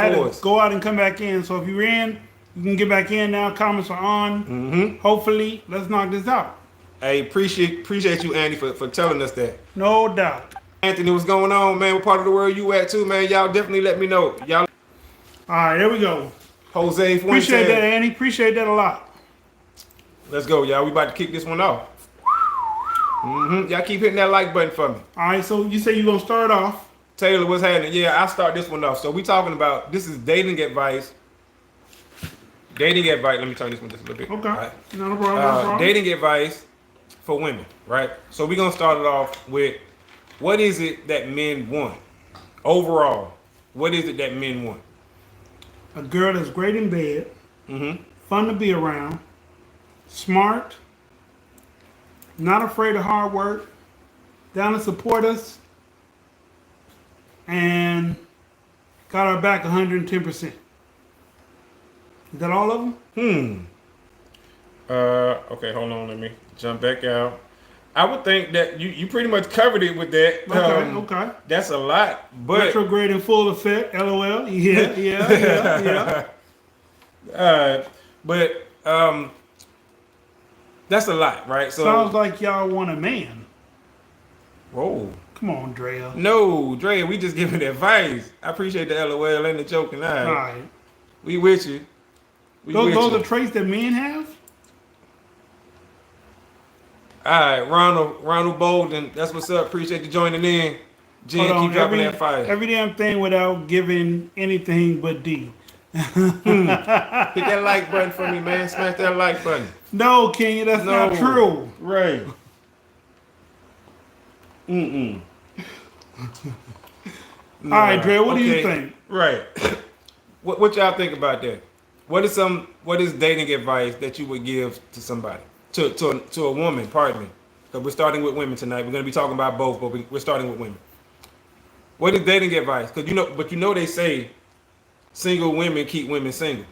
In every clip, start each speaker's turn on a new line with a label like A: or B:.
A: had
B: force.
A: to go out and come back in. So if you're in, you can get back in now. Comments are on.
B: Mm-hmm.
A: Hopefully, let's knock this out.
B: Hey, appreciate you, Andy, for telling us that.
A: No doubt.
B: Anthony, what's going on, man? What part of the world you at too, man? Y'all definitely let me know. Y'all.
A: All right, there we go.
B: Jose,
A: Appreciate that, Andy. Appreciate that a lot.
B: Let's go, y'all. We about to kick this one off. Y'all keep hitting that like button for me.
A: All right, so you say you're going to start off.
B: Taylor, what's happening? Yeah, I'll start this one off. So we talking about, this is dating advice. Dating advice. Let me turn this one just a little bit.
A: Okay.
B: All right.
A: Not a problem. Not a problem.
B: Dating advice for women, right? So we're going to start it off with, what is it that men want? Overall, what is it that men want?
A: A girl that's great in bed,
B: Mm-hmm.
A: fun to be around, smart, not afraid of hard work, down to support us, and got our back 110%. Is that all of them?
B: Okay, hold on. Let me jump back out. I would think that you pretty much covered it with that.
A: Okay.
B: That's a lot, but
A: Retrograde in full effect. LOL. Yeah.
B: but that's a lot, right? So
A: Sounds like y'all want a man.
B: whoa.
A: Come on, Drea.
B: No, Dre, we just giving advice. I appreciate the LOL and the joking. All
A: All
B: right.
A: right.
B: We with you.
A: Those are traits that men have?
B: All right, Ronald Bolden. That's what's up. Appreciate you joining in. Jen,
A: Hold on,
B: keep dropping that fire.
A: Every damn thing without giving anything but D.
B: Hit that like button for me, man. Smash that like button.
A: No, Kenya, that's not true.
B: Right.
A: All right, Dre, what do you think?
B: Right. What y'all think about that? What is dating advice that you would give to somebody? To a woman, pardon me. Because we're starting with women tonight. We're going to be talking about both, but we're starting with women. What is dating advice? Because you know they say single women keep women single.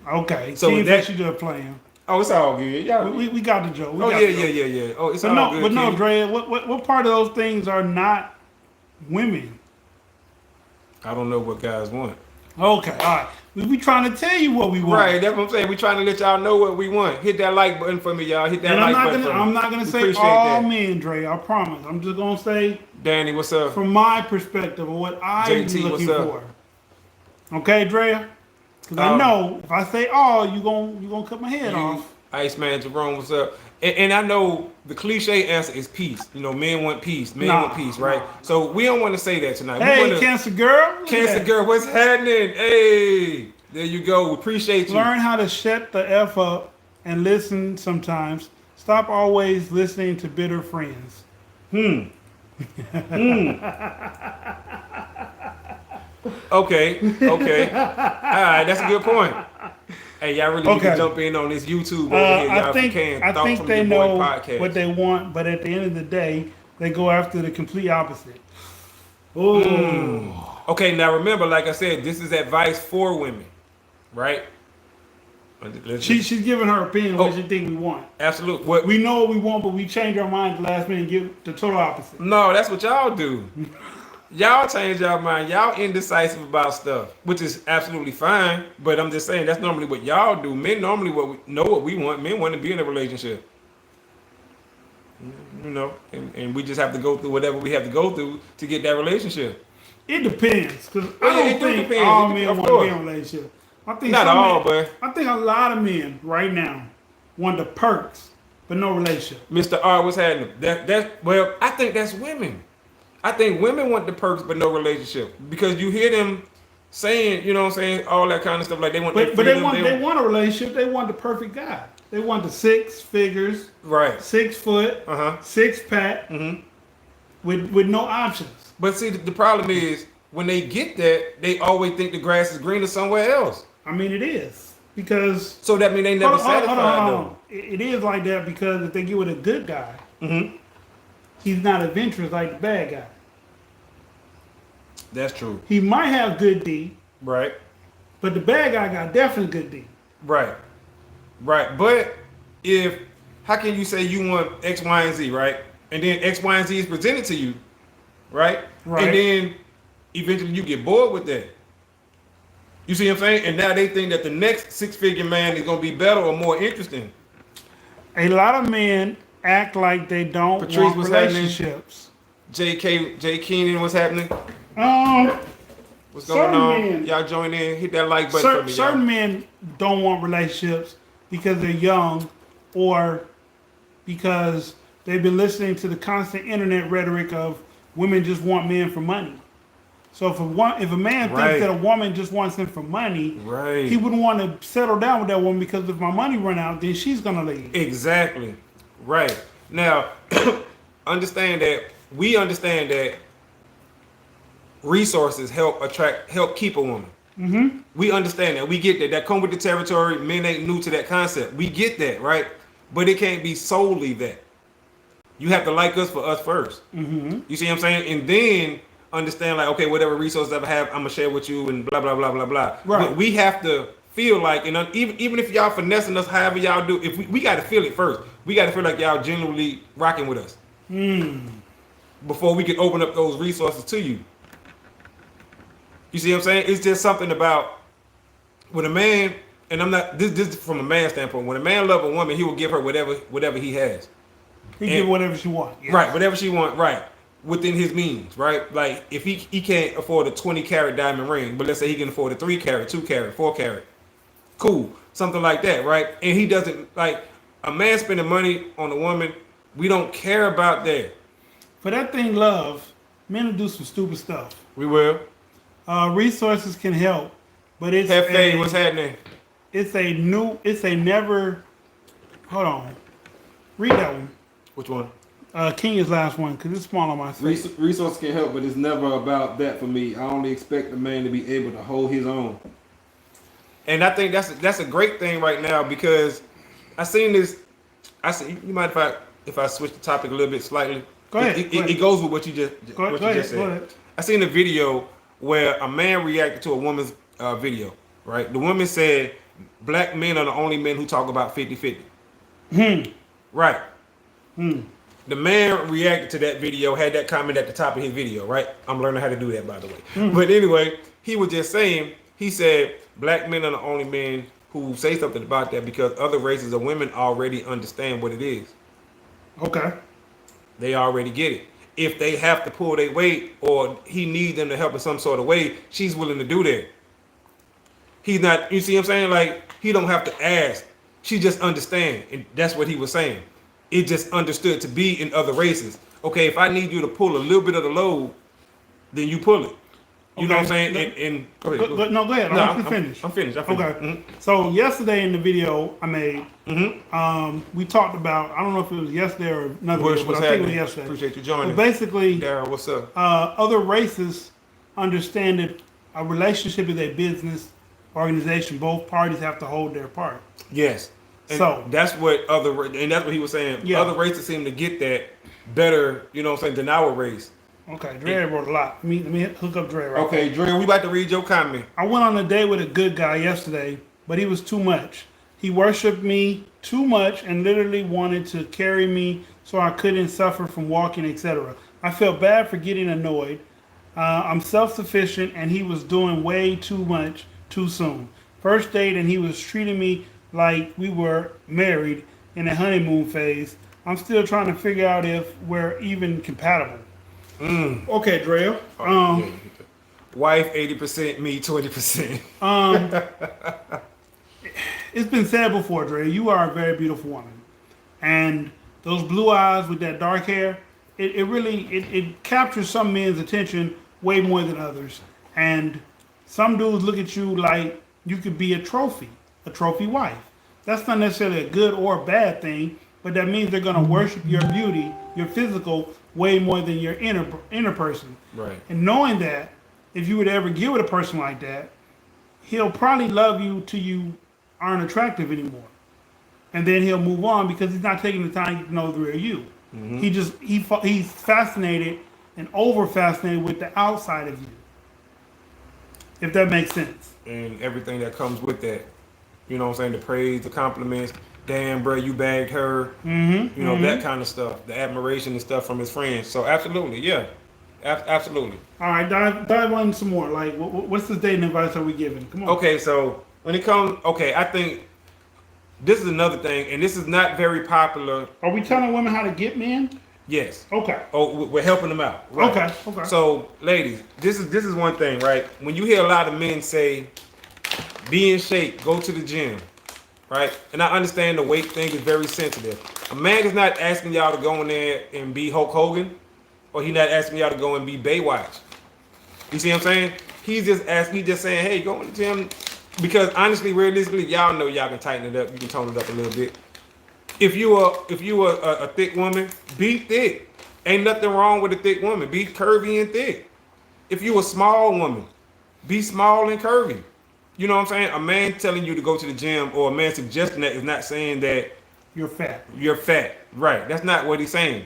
A: Okay,
B: So
A: so
B: that-
A: that you just playing.
B: Oh, it's all good. Y'all,
A: We got the joke.
B: yeah. Oh, it's all good.
A: But no,
B: Kenny.
A: Dre, what part of those things are not women?
B: I don't know what guys want.
A: Okay, all right. We trying to tell you what we want.
B: Right, that's what I'm saying. We're trying to let y'all know what we want. Hit that like button for me, y'all. Hit that
A: And
B: like button for me.
A: I'm not gonna
B: We
A: say
B: appreciate
A: all
B: that.
A: men, Dre. I promise. I'm just gonna say
B: Danny, what's up?
A: from my perspective of what I'm
B: JT,
A: looking
B: what's up?
A: for. Okay, Dre? Because I know if I say all, you gonna cut my head off.
B: Iceman Jerome, what's up? And I know the cliche answer is peace. You know, men want peace. Men
A: Nah,
B: want peace, right?
A: nah.
B: So we don't want to say that tonight.
A: Hey,
B: we want to,
A: Cancer Girl. Look at
B: Cancer
A: that.
B: girl, what's happening? Hey, there you go. We appreciate you.
A: Learn how to shut the F up and listen sometimes. Stop always listening to bitter friends.
B: Okay. All right, that's a good point. Hey, y'all really need to
A: Okay.
B: jump in on this YouTube over here, y'all.
A: I think,
B: if you can.
A: I
B: Thoughts
A: think
B: from
A: they
B: your boy
A: know
B: podcast.
A: what they want, but at the end of the day, they go after the complete opposite. Oh,
B: Okay, now remember, like I said, this is advice for women, right?
A: she's giving her opinion. What
B: Oh.
A: she think we want?
B: Absolutely. What
A: We know what we want, but we change our mind at the last minute and give the total opposite.
B: No, that's what y'all do. Y'all change y'all mind. Y'all indecisive about stuff, which is absolutely fine. But I'm just saying that's normally what y'all do. Men normally know what we want. Men want to be in a relationship. You know, and we just have to go through whatever we have to go through to get that relationship.
A: It depends, because
B: Oh, yeah,
A: I
B: it
A: don't
B: do
A: think
B: depend.
A: all
B: It
A: men
B: of
A: want to be
B: course.
A: in a relationship. I think
B: Not
A: some
B: all,
A: men,
B: but
A: I think a lot of men right now want the perks, but no relationship.
B: Mr. R, what's happening? Well, I think that's women. I think women want the perks but no relationship because you hear them saying, you know what I'm saying, all that kind of stuff like they want.
A: But
B: that
A: they
B: freedom,
A: want a relationship. They want the perfect guy. They want the 6 figures,
B: right.
A: 6 foot,
B: Uh-huh.
A: 6 pack, with no options.
B: But see, the problem is when they get that, they always think the grass is greener somewhere else.
A: I mean, it is because
B: So that means they never satisfied
A: hold
B: them.
A: on. It is like that because if they get with a good guy, he's not adventurous like the bad guy.
B: That's true.
A: He might have good D,
B: Right.
A: but the bad guy got definitely good D.
B: Right. Right. But how can you say you want X, Y, and Z, right? And then X, Y, and Z is presented to you, right?
A: Right.
B: And then eventually you get bored with that. You see what I'm saying? And now they think that the next 6-figure man is gonna be better or more interesting.
A: A lot of men act like they don't
B: Patrice,
A: want
B: what's happening?
A: relationships.
B: Jay Keenan, what's happening?
A: Certain
B: What's going on?
A: men-
B: Y'all join in, hit that like button for me,
A: Certain
B: y'all.
A: men don't want relationships because they're young, or because they've been listening to the constant internet rhetoric of women just want men for money. So if a man
B: Right.
A: thinks that a woman just wants him for money,
B: Right.
A: he wouldn't want to settle down with that woman, because if my money run out, then she's gonna leave.
B: Exactly. Right. Now, understand that resources help keep a woman. Mm-hmm. We understand that. We get that. That come with the territory. Men ain't new to that concept. We get that, right? But it can't be solely that. You have to like us for us first. Mm-hmm. You see what I'm saying? And then understand, like, okay, whatever resources I have, I'm gonna share with you, and blah blah blah blah blah.
A: Right.
B: We have to feel like, and even if y'all finessing us, however y'all do, if we got to feel it first. We got to feel like y'all genuinely rocking with us before we can open up those resources to you. You see what I'm saying? It's just something about when a man, and I'm not this is from a man standpoint. When a man love a woman, he will give her whatever he has.
A: He give whatever she wants. Yeah.
B: Right, whatever she want, right, within his means, right? Like if he can't afford a 20-carat diamond ring, but let's say he can afford a 3-carat, 2-carat, 4-carat, cool, something like that, right? And he doesn't, like, a man spending money on a woman, we don't care about that.
A: For that thing, love, men will do some stupid stuff.
B: We will.
A: Resources can help, but it's
B: Hefe, what's happening?
A: It's a never. Hold on, read that one.
B: Which one?
A: King is last one because it's small on my screen.
C: Resources can help, but it's never about that for me. I only expect a man to be able to hold his own.
B: And I think that's a great thing right now, because I seen this. You mind if I switch the topic a little bit slightly?
A: Go ahead.
B: It goes with what you just
A: Go
B: said.
A: ahead.
B: I seen a video where a man reacted to a woman's video. Right, the woman said, "Black men are the only men who talk about 50-50." Right. The man reacted to that video, had that comment at the top of his video. Right. I'm learning how to do that, by the way. But anyway, he was just saying. He said, "Black men are the only men who say something about that, because other races of women already understand what it is.
A: Okay.
B: They already get it. If they have to pull their weight, or he needs them to help in some sort of way, she's willing to do that. He's not, you see what I'm saying? Like, he don't have to ask. She just understand." And that's what he was saying. It just understood to be in other races. Okay, if I need you to pull a little bit of the load, then you pull it. You know what I'm saying? And go ahead.
A: Go ahead.
B: No,
A: I'm finished.
B: I'm finished.
A: Okay.
B: Mhm.
A: So yesterday in the video I made, we talked about, I don't know if it was yesterday or another
B: Bush,
A: video, but
B: what's
A: I think it was
B: happening?
A: yesterday.
B: Appreciate you
A: But
B: joining.
A: basically,
B: Daryl, what's up?
A: other races understand that a relationship is a business organization. Both parties have to hold their part.
B: Yes. And
A: So-
B: that's what that's what he was saying.
A: Yeah.
B: Other races seem to get that better, you know what I'm saying, than our race.
A: Okay, Dre wrote a lot. Let me hook up Dre right
B: Okay, Dre, we about to read your comment.
A: I went on a date with a good guy yesterday, but he was too much. He worshipped me too much and literally wanted to carry me so I couldn't suffer from walking, etc. I felt bad for getting annoyed. I'm self-sufficient and he was doing way too much too soon. First date and he was treating me like we were married in a honeymoon phase. I'm still trying to figure out if we're even compatible. Okay, Dre.
B: Wife 80%, me 20%.
A: It's been said before, Dre, you are a very beautiful woman. And those blue eyes with that dark hair, it really captures some men's attention way more than others. And some dudes look at you like you could be a trophy wife. That's not necessarily a good or bad thing, but that means they're going to worship your beauty, your physical, way more than your inner person.
B: Right.
A: And knowing that, if you would ever get with a person like that, he'll probably love you till you aren't attractive anymore. And then he'll move on because he's not taking the time to know the real you. He's fascinated and over fascinated with the outside of you. If that makes sense.
B: And everything that comes with that. You know what I'm saying? The praise, the compliments. Damn, bro, you bagged her. You know, that kind of stuff. The admiration and stuff from his friends. So absolutely, yeah. Absolutely.
A: All right, dive on some more. Like, what's this dating advice are we giving? Come on.
B: Okay, so when it comes, okay, I think this is another thing, and this is not very popular.
A: Are we telling women how to get men?
B: Yes.
A: Okay.
B: Oh, we're helping them out. Right.
A: Okay. Okay.
B: So, ladies, this is one thing, right? When you hear a lot of men say, "Be in shape, go to the gym," right? And I understand the weight thing is very sensitive. A man is not asking y'all to go in there and be Hulk Hogan, or he's not asking y'all to go and be Baywatch. You see what I'm saying? He's just saying, "Hey, go in the gym," because honestly, realistically, y'all know y'all can tighten it up, you can tone it up a little bit. If you are a thick woman, be thick. Ain't nothing wrong with a thick woman. Be curvy and thick. If you a small woman, be small and curvy. You know what I'm saying? A man telling you to go to the gym or a man suggesting that is not saying that
A: You're fat.
B: you're fat. Right. That's not what he's saying.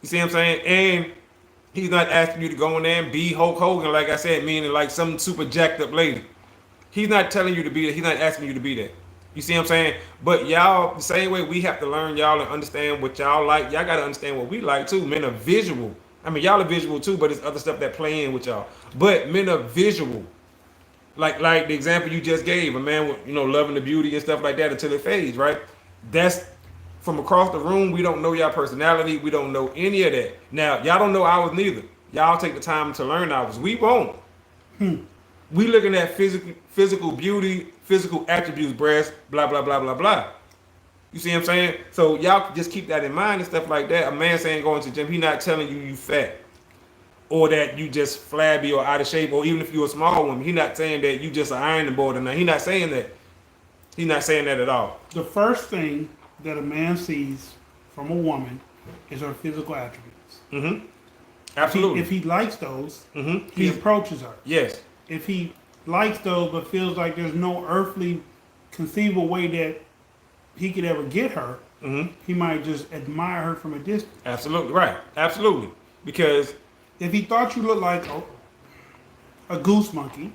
B: You see what I'm saying? And he's not asking you to go in there and be Hulk Hogan, like I said, meaning like some super jacked up lady. He's not telling you to be that. He's not asking you to be that. You see what I'm saying? But y'all, the same way we have to learn y'all and understand what y'all like, y'all got to understand what we like too. Men are visual. I mean, y'all are visual too, but there's other stuff that play in with y'all. But men are visual. Like the example you just gave, a man with, loving the beauty and stuff like that until it fades, right? That's from across the room. We don't know y'all personality. We don't know any of that. Now, y'all don't know ours neither. Y'all take the time to learn ours. We won't. We looking at physical beauty, physical attributes, breasts, blah, blah, blah, blah, blah. You see what I'm saying? So y'all just keep that in mind and stuff like that. A man saying going to the gym, he not telling you fat or that you just flabby or out of shape, or even if you're a small woman, he not saying that you just an ironing board or nothing. He not saying that. He's not saying that at all.
A: The first thing that a man sees from a woman is her physical attributes.
B: Mm-hmm. Absolutely.
A: If he likes those,
B: Mm-hmm.
A: he approaches her.
B: Yes.
A: If he likes those but feels like there's no earthly conceivable way that he could ever get her,
B: Mm-hmm.
A: he might just admire her from a distance.
B: Absolutely. Right. Absolutely. Because
A: If he thought you looked like a goose monkey,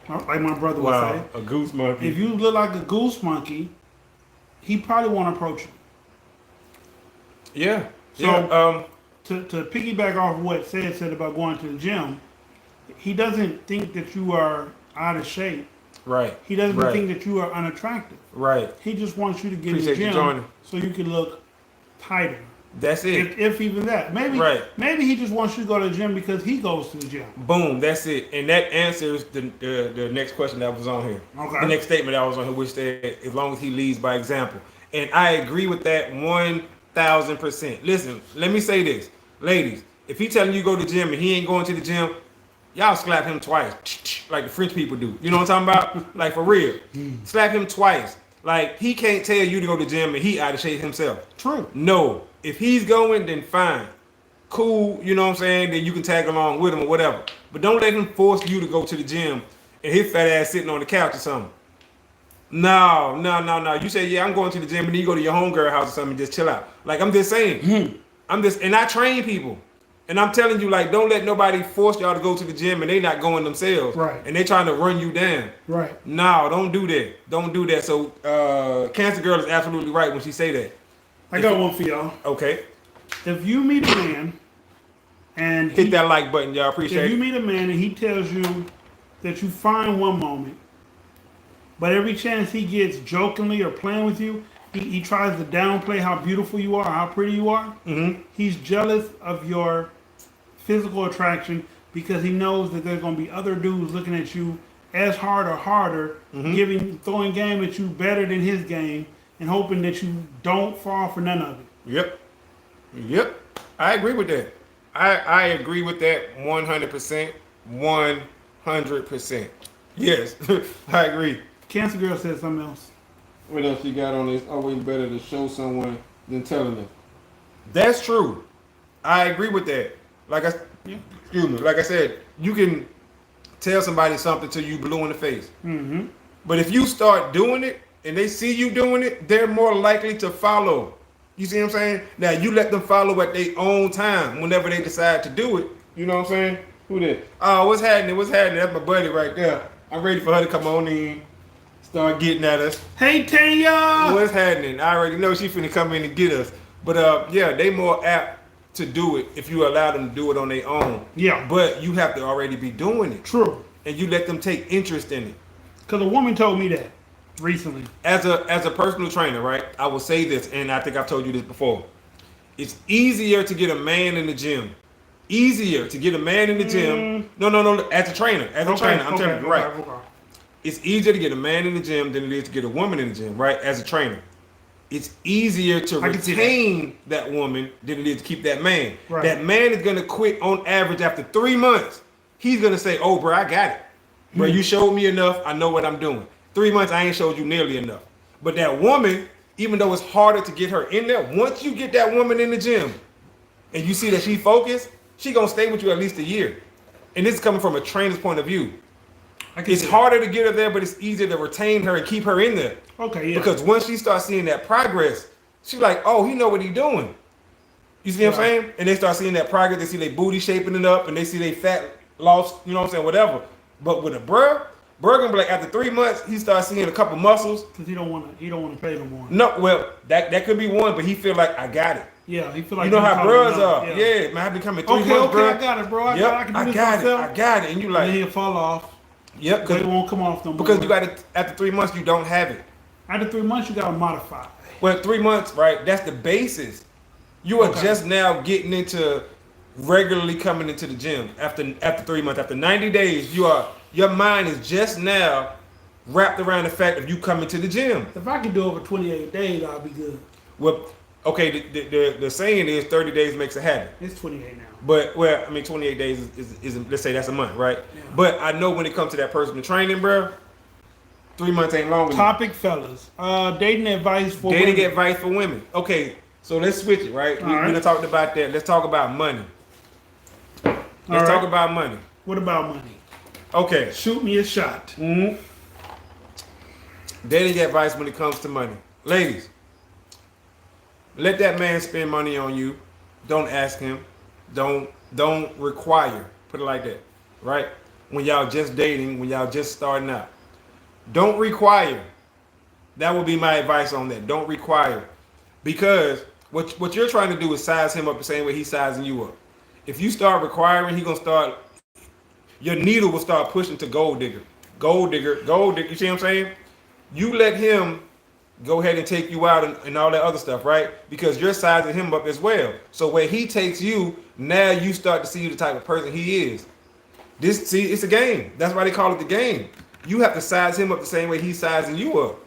A: like my brother would say,
B: a goose monkey.
A: if you look like a goose monkey, he probably won't approach you.
B: Yeah.
A: So-
B: Yeah.
A: To piggyback off what said about going to the gym, he doesn't think that you are out of shape.
B: Right.
A: He doesn't
B: Right.
A: think that you are unattractive.
B: Right.
A: He just wants you to get
B: Appreciate
A: in the
B: you
A: gym
B: joining.
A: so you can look tighter.
B: That's it.
A: If even that. Maybe
B: Right.
A: maybe he just wants you to go to the gym because he goes to the gym.
B: Boom, that's it. And that answers the next question that was on here.
A: Okay.
B: The next statement that was on here, which said, as long as he leads by example. And I agree with that 1,000%. Listen, let me say this. Ladies, if he telling you go to the gym and he ain't going to the gym, y'all slap him twice. Like the French people do. You know what I'm talking about? Like for real. Slap him twice. Like he can't tell you to go to the gym and he out of shape himself.
A: True.
B: No. If he's going, then fine. Cool, you know what I'm saying? Then you can tag along with him or whatever. But don't let him force you to go to the gym and his fat ass sitting on the couch or something. No. You say, yeah, I'm going to the gym, and then you go to your homegirl house or something and just chill out. Like, I'm just saying. And I train people. And I'm telling you, like, don't let nobody force y'all to go to the gym and they not going themselves.
A: Right.
B: And they trying to run you down.
A: Right.
B: No, don't do that. Don't do that. So, Cancer Girl is absolutely right when she say that.
A: I got one for y'all.
B: Okay.
A: If you meet a man and
B: Hit that like button, y'all. Appreciate
A: if you
B: it.
A: meet a man and he tells you that you find one moment, but every chance he gets jokingly or playing with you, he tries to downplay how beautiful you are, how pretty you are.
B: Mm-hmm.
A: He's jealous of your physical attraction because he knows that there's going to be other dudes looking at you as hard or harder, throwing game at you better than his game, and hoping that you don't fall for none of it.
B: Yep. I agree with that. I agree with that 100%. 100%. Yes, I agree.
A: Cancer Girl said something else.
C: What else you got on this? Always better to show someone than telling them.
B: That's true. I agree with that. Excuse me. Like I said, you can tell somebody something till you blue in the face.
A: Mm-hmm.
B: But if you start doing it and they see you doing it, they're more likely to follow. You see what I'm saying? Now you let them follow at their own time whenever they decide to do it. You know what I'm saying?
C: Who that?
B: Oh, what's happening? What's happening? That's my buddy right there. I'm ready for her to come on in, start getting at us.
A: Hey, Tanya!
B: What's happening? I already know she finna come in and get us. But yeah, they more apt to do it if you allow them to do it on their own.
A: Yeah.
B: But you have to already be doing it,
A: True.
B: and you let them take interest in it.
A: Because a woman told me that recently.
B: As a personal trainer, right? I will say this, and I think I've told you this before. It's easier to get a man in the gym. Easier to get a man in the gym. No. As a trainer, I'm telling you, right?
A: Okay.
B: It's easier to get a man in the gym than it is to get a woman in the gym, right? As a trainer, it's easier to
A: I can see
B: retain that woman than it is to keep that man.
A: Right.
B: That man is gonna quit on average after 3 months. He's gonna say, "Oh, bro, I got it. Bro, you showed me enough. I know what I'm doing. 3 months, I ain't showed you nearly enough." But that woman, even though it's harder to get her in there, once you get that woman in the gym and you see that she focused, she gonna stay with you at least a year. And this is coming from a trainer's point of view. It's harder to get her there, but it's easier to retain her and keep her in there.
A: Okay, yeah.
B: Because once she starts seeing that progress, she's like, "Oh, he know what he doing." You see what I'm saying? And they start seeing that progress. They see their booty shaping it up, and they see their fat loss. You know what I'm saying? Whatever. But with a bruh gonna be like, after 3 months, he starts seeing a couple muscles.
A: Because he don't want to pay no more.
B: No, well, that could be one, but he feel like, "I got it."
A: Yeah, he feel like
B: You know
A: he
B: how
A: calling
B: bros
A: it out.
B: are. Yeah, man, I been coming 3
A: Okay,
B: months, bro.
A: I got it, bro.
B: Yep,
A: I can do
B: I
A: this
B: got it.
A: myself.
B: I got it. And you
A: And then
B: like,
A: he'll fall off.
B: yep,
A: But it won't come off no more.
B: because you got it after 3 months, you don't have it.
A: After 3 months, you got to modify.
B: Well, 3 months, right? That's the basis. You are
A: Okay.
B: just now getting into regularly coming into the gym after 3 months. After 90 days, your mind is just now wrapped around the fact of you coming to the gym.
A: If I could do over 28 days, I'll be good.
B: Well, okay, the saying is 30 days makes a habit.
A: It's 28 now.
B: But, well, I mean, 28 days is let's say that's a month, right?
A: Yeah.
B: But I know when it comes to that personal training, bro, 3 months ain't long enough.
A: Topic, fellas. Dating advice for
B: Dating
A: women.
B: advice for women. Okay, so let's switch it, right? We
A: All right.
B: done talked about that. Let's talk about money. Let's talk about money.
A: What about money?
B: Okay.
A: Shoot me a shot.
B: Dating advice when it comes to money. Ladies, let that man spend money on you. Don't ask him. Don't require. Put it like that, right? When y'all just dating, when y'all just starting out. Don't require. That would be my advice on that. Don't require. Because what you're trying to do is size him up the same way he's sizing you up. If you start requiring, your needle will start pushing to gold digger. Gold digger, gold digger. You see what I'm saying? You let him go ahead and take you out and all that other stuff, right? Because you're sizing him up as well. So where he takes you, now you start to see the type of person he is. It's a game. That's why they call it the game. You have to size him up the same way he's sizing you up.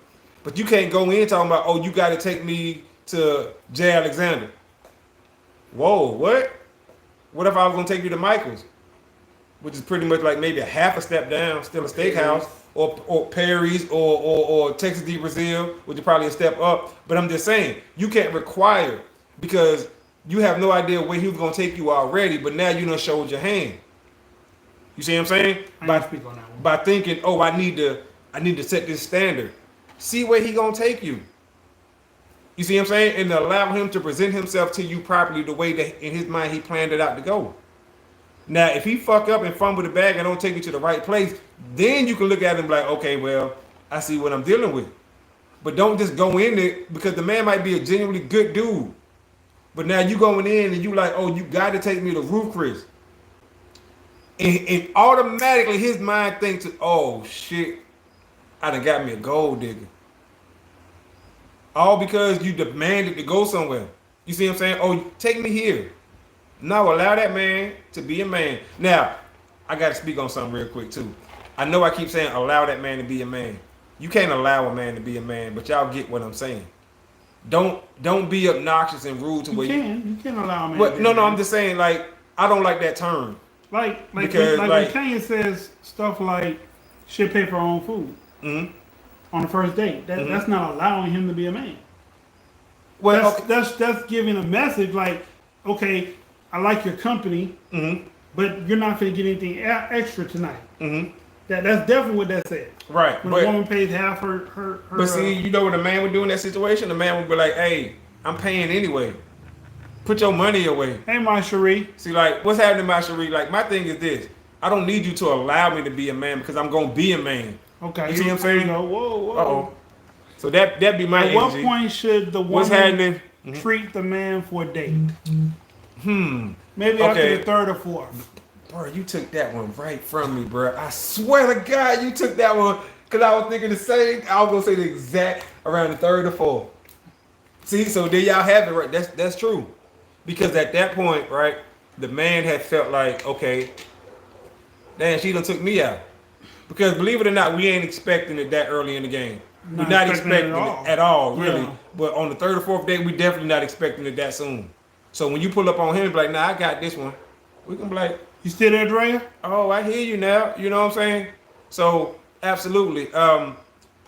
B: But you can't go in talking about, "Oh, you got to take me to J. Alexander." Whoa, what? What if I was going to take you to Michael's? Which is pretty much like maybe a half a step down, still a steakhouse, or Perry's, or Texas de Brazil, which is probably a step up. But I'm just saying, you can't require, because you have no idea where he was going to take you already, but now you done showed your hand. You see what I'm saying?
A: I ain't speak on that one.
B: By thinking, "Oh, I need to set this standard." See where he gonna take you. You see what I'm saying? And allow him to present himself to you properly the way that in his mind he planned it out to go. Now, if he fuck up and fumble the bag and don't take you to the right place, then you can look at him like, "Okay, well, I see what I'm dealing with." But don't just go in there, because the man might be a genuinely good dude. But now you going in and you like, "Oh, you got to take me to Roof Chris." And automatically his mind thinks, "Oh shit, I done got me a gold digger." All because you demanded to go somewhere. You see what I'm saying? "Oh, take me here." No, allow that man to be a man. Now, I got to speak on something real quick too. I know I keep saying allow that man to be a man. You can't allow a man to be a man, but y'all get what I'm saying. Don't be obnoxious and rude to where
A: You can allow a man.
B: But
A: to be
B: no,
A: a man.
B: I'm just saying, like, I don't like that term.
A: Like
B: Because,
A: when
B: like-
A: Kanye says stuff like, "She'll pay for her own food."
B: Mhm.
A: On the first date. That's not allowing him to be a man.
B: Well,
A: That's giving a message like, "Okay, I like your company, but you're not going to get anything extra tonight." That's definitely what that said.
B: right.
A: When a woman pays half her
B: But see, you know what a man would do in that situation? The man would be like, "Hey, I'm paying anyway. Put your money away."
A: "Hey, my Cherie."
B: See, like, what's happening, my Cherie? Like, my thing is this. I don't need you to allow me to be a man, because I'm going to be a man.
A: Okay.
B: You see what I'm saying?
A: Whoa, whoa.
B: Uh-oh. So that'd be my
A: At what
B: energy.
A: point should the
B: What's
A: woman
B: happening?
A: treat the man for a date? Maybe
B: Okay.
A: after the third or fourth.
B: Bro, you took that one right from me, bro. I swear to God, you took that one because I was thinking the same. I was gonna say the exact around the third or fourth. See, so there y'all have it, right? That's true, because at that point, right, the man had felt like, okay, damn, she done took me out. Because believe it or not, we ain't expecting it that early in the game. We're not expecting it at all, really.
A: Yeah.
B: But on the third or fourth day, we definitely not expecting it that soon. So when you pull up on him, and be like, nah, I got this one. We can be like,
A: You still there, Drea?
B: oh, I hear you now. You know what I'm saying? So absolutely.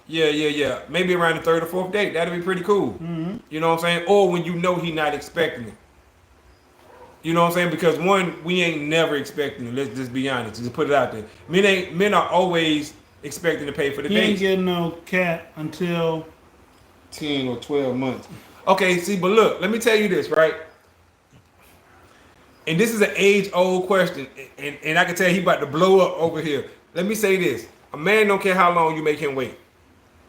B: Yeah. Maybe around the third or fourth date, that'd be pretty cool.
A: Mm-hmm.
B: You know what I'm saying? Or when you know he not expecting it. You know what I'm saying? Because one, we ain't never expecting it. Let's just be honest. Just put it out there. Men are always expecting to pay for the
A: He ain't
B: dates.
A: getting no cat until
C: 10 or 12 months.
B: Okay, see, but look, let me tell you this, right? And this is an age-old question, and I can tell he about to blow up over here. Let me say this. A man don't care how long you make him wait.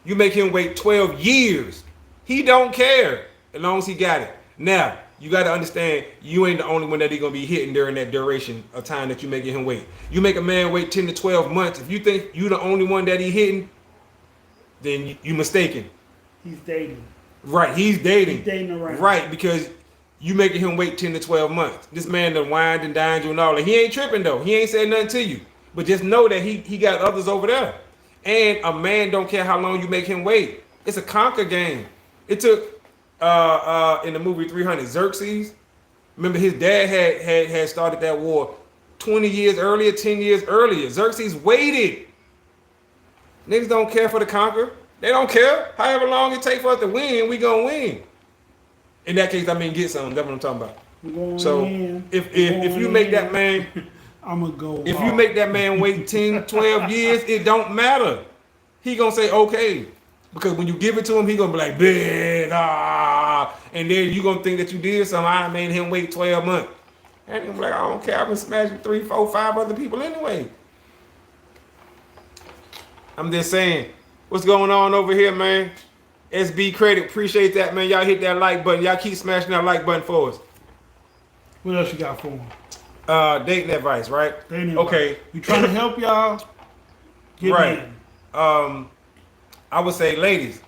B: You make him wait 12 years. He don't care as long as he got it. Now, you got to understand, you ain't the only one that he going to be hitting during that duration of time that you making him wait. You make a man wait 10 to 12 months. If you think you the only one that he hitting, then you mistaken.
A: he's dating.
B: Right, he's dating.
A: He's dating around.
B: Right, because you making him wait 10 to 12 months. This man done wined and dined you and all that. He ain't tripping though. He ain't said nothing to you. But just know that he got others over there. And a man don't care how long you make him wait. It's a conquer game. It took in the movie 300, Xerxes. Remember his dad had started that war 20 years earlier, 10 years earlier. Xerxes waited. Niggas don't care for the conquer. They don't care. However long it takes for us to win, we gonna win. In that case, I mean get something. That's what I'm talking about.
A: Going
B: So
A: in,
B: if
A: going
B: you make that
A: in.
B: man,
A: I'm gonna go.
B: if you
A: hard.
B: make that man wait 10, 12 years, it don't matter. He gonna say okay. Because when you give it to him, he gonna be like, big, and then you gonna think that you did something. I made him wait 12 months. And he's like, I don't care. I've been smashing 3, 4, 5 other people anyway. I'm just saying, what's going on over here, man? SB Credit, appreciate that, man. Y'all hit that like button. Y'all keep smashing that like button for us.
A: What else you got for him?
B: Dating advice, right?
A: Dating
B: Okay.
A: advice. We trying to help y'all. Get
B: Right.
A: in.
B: I would say, ladies,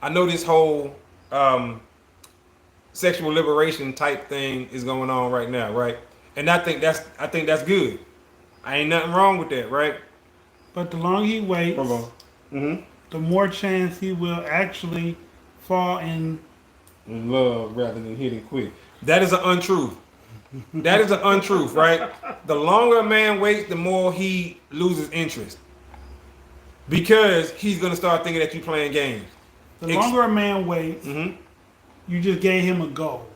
B: I know this whole sexual liberation type thing is going on right now, right? And I think that's good. I ain't nothing wrong with that, right?
A: But the longer he waits,
B: Hold on. Mm-hmm.
A: the more chance he will actually fall in.
C: In love rather than hitting quick.
B: That is an untruth. That is an untruth, right? The longer a man waits, the more he loses interest. Because he's gonna start thinking that you playing games.
A: The longer a man waits,
B: Mm-hmm.
A: you just gave him a goal.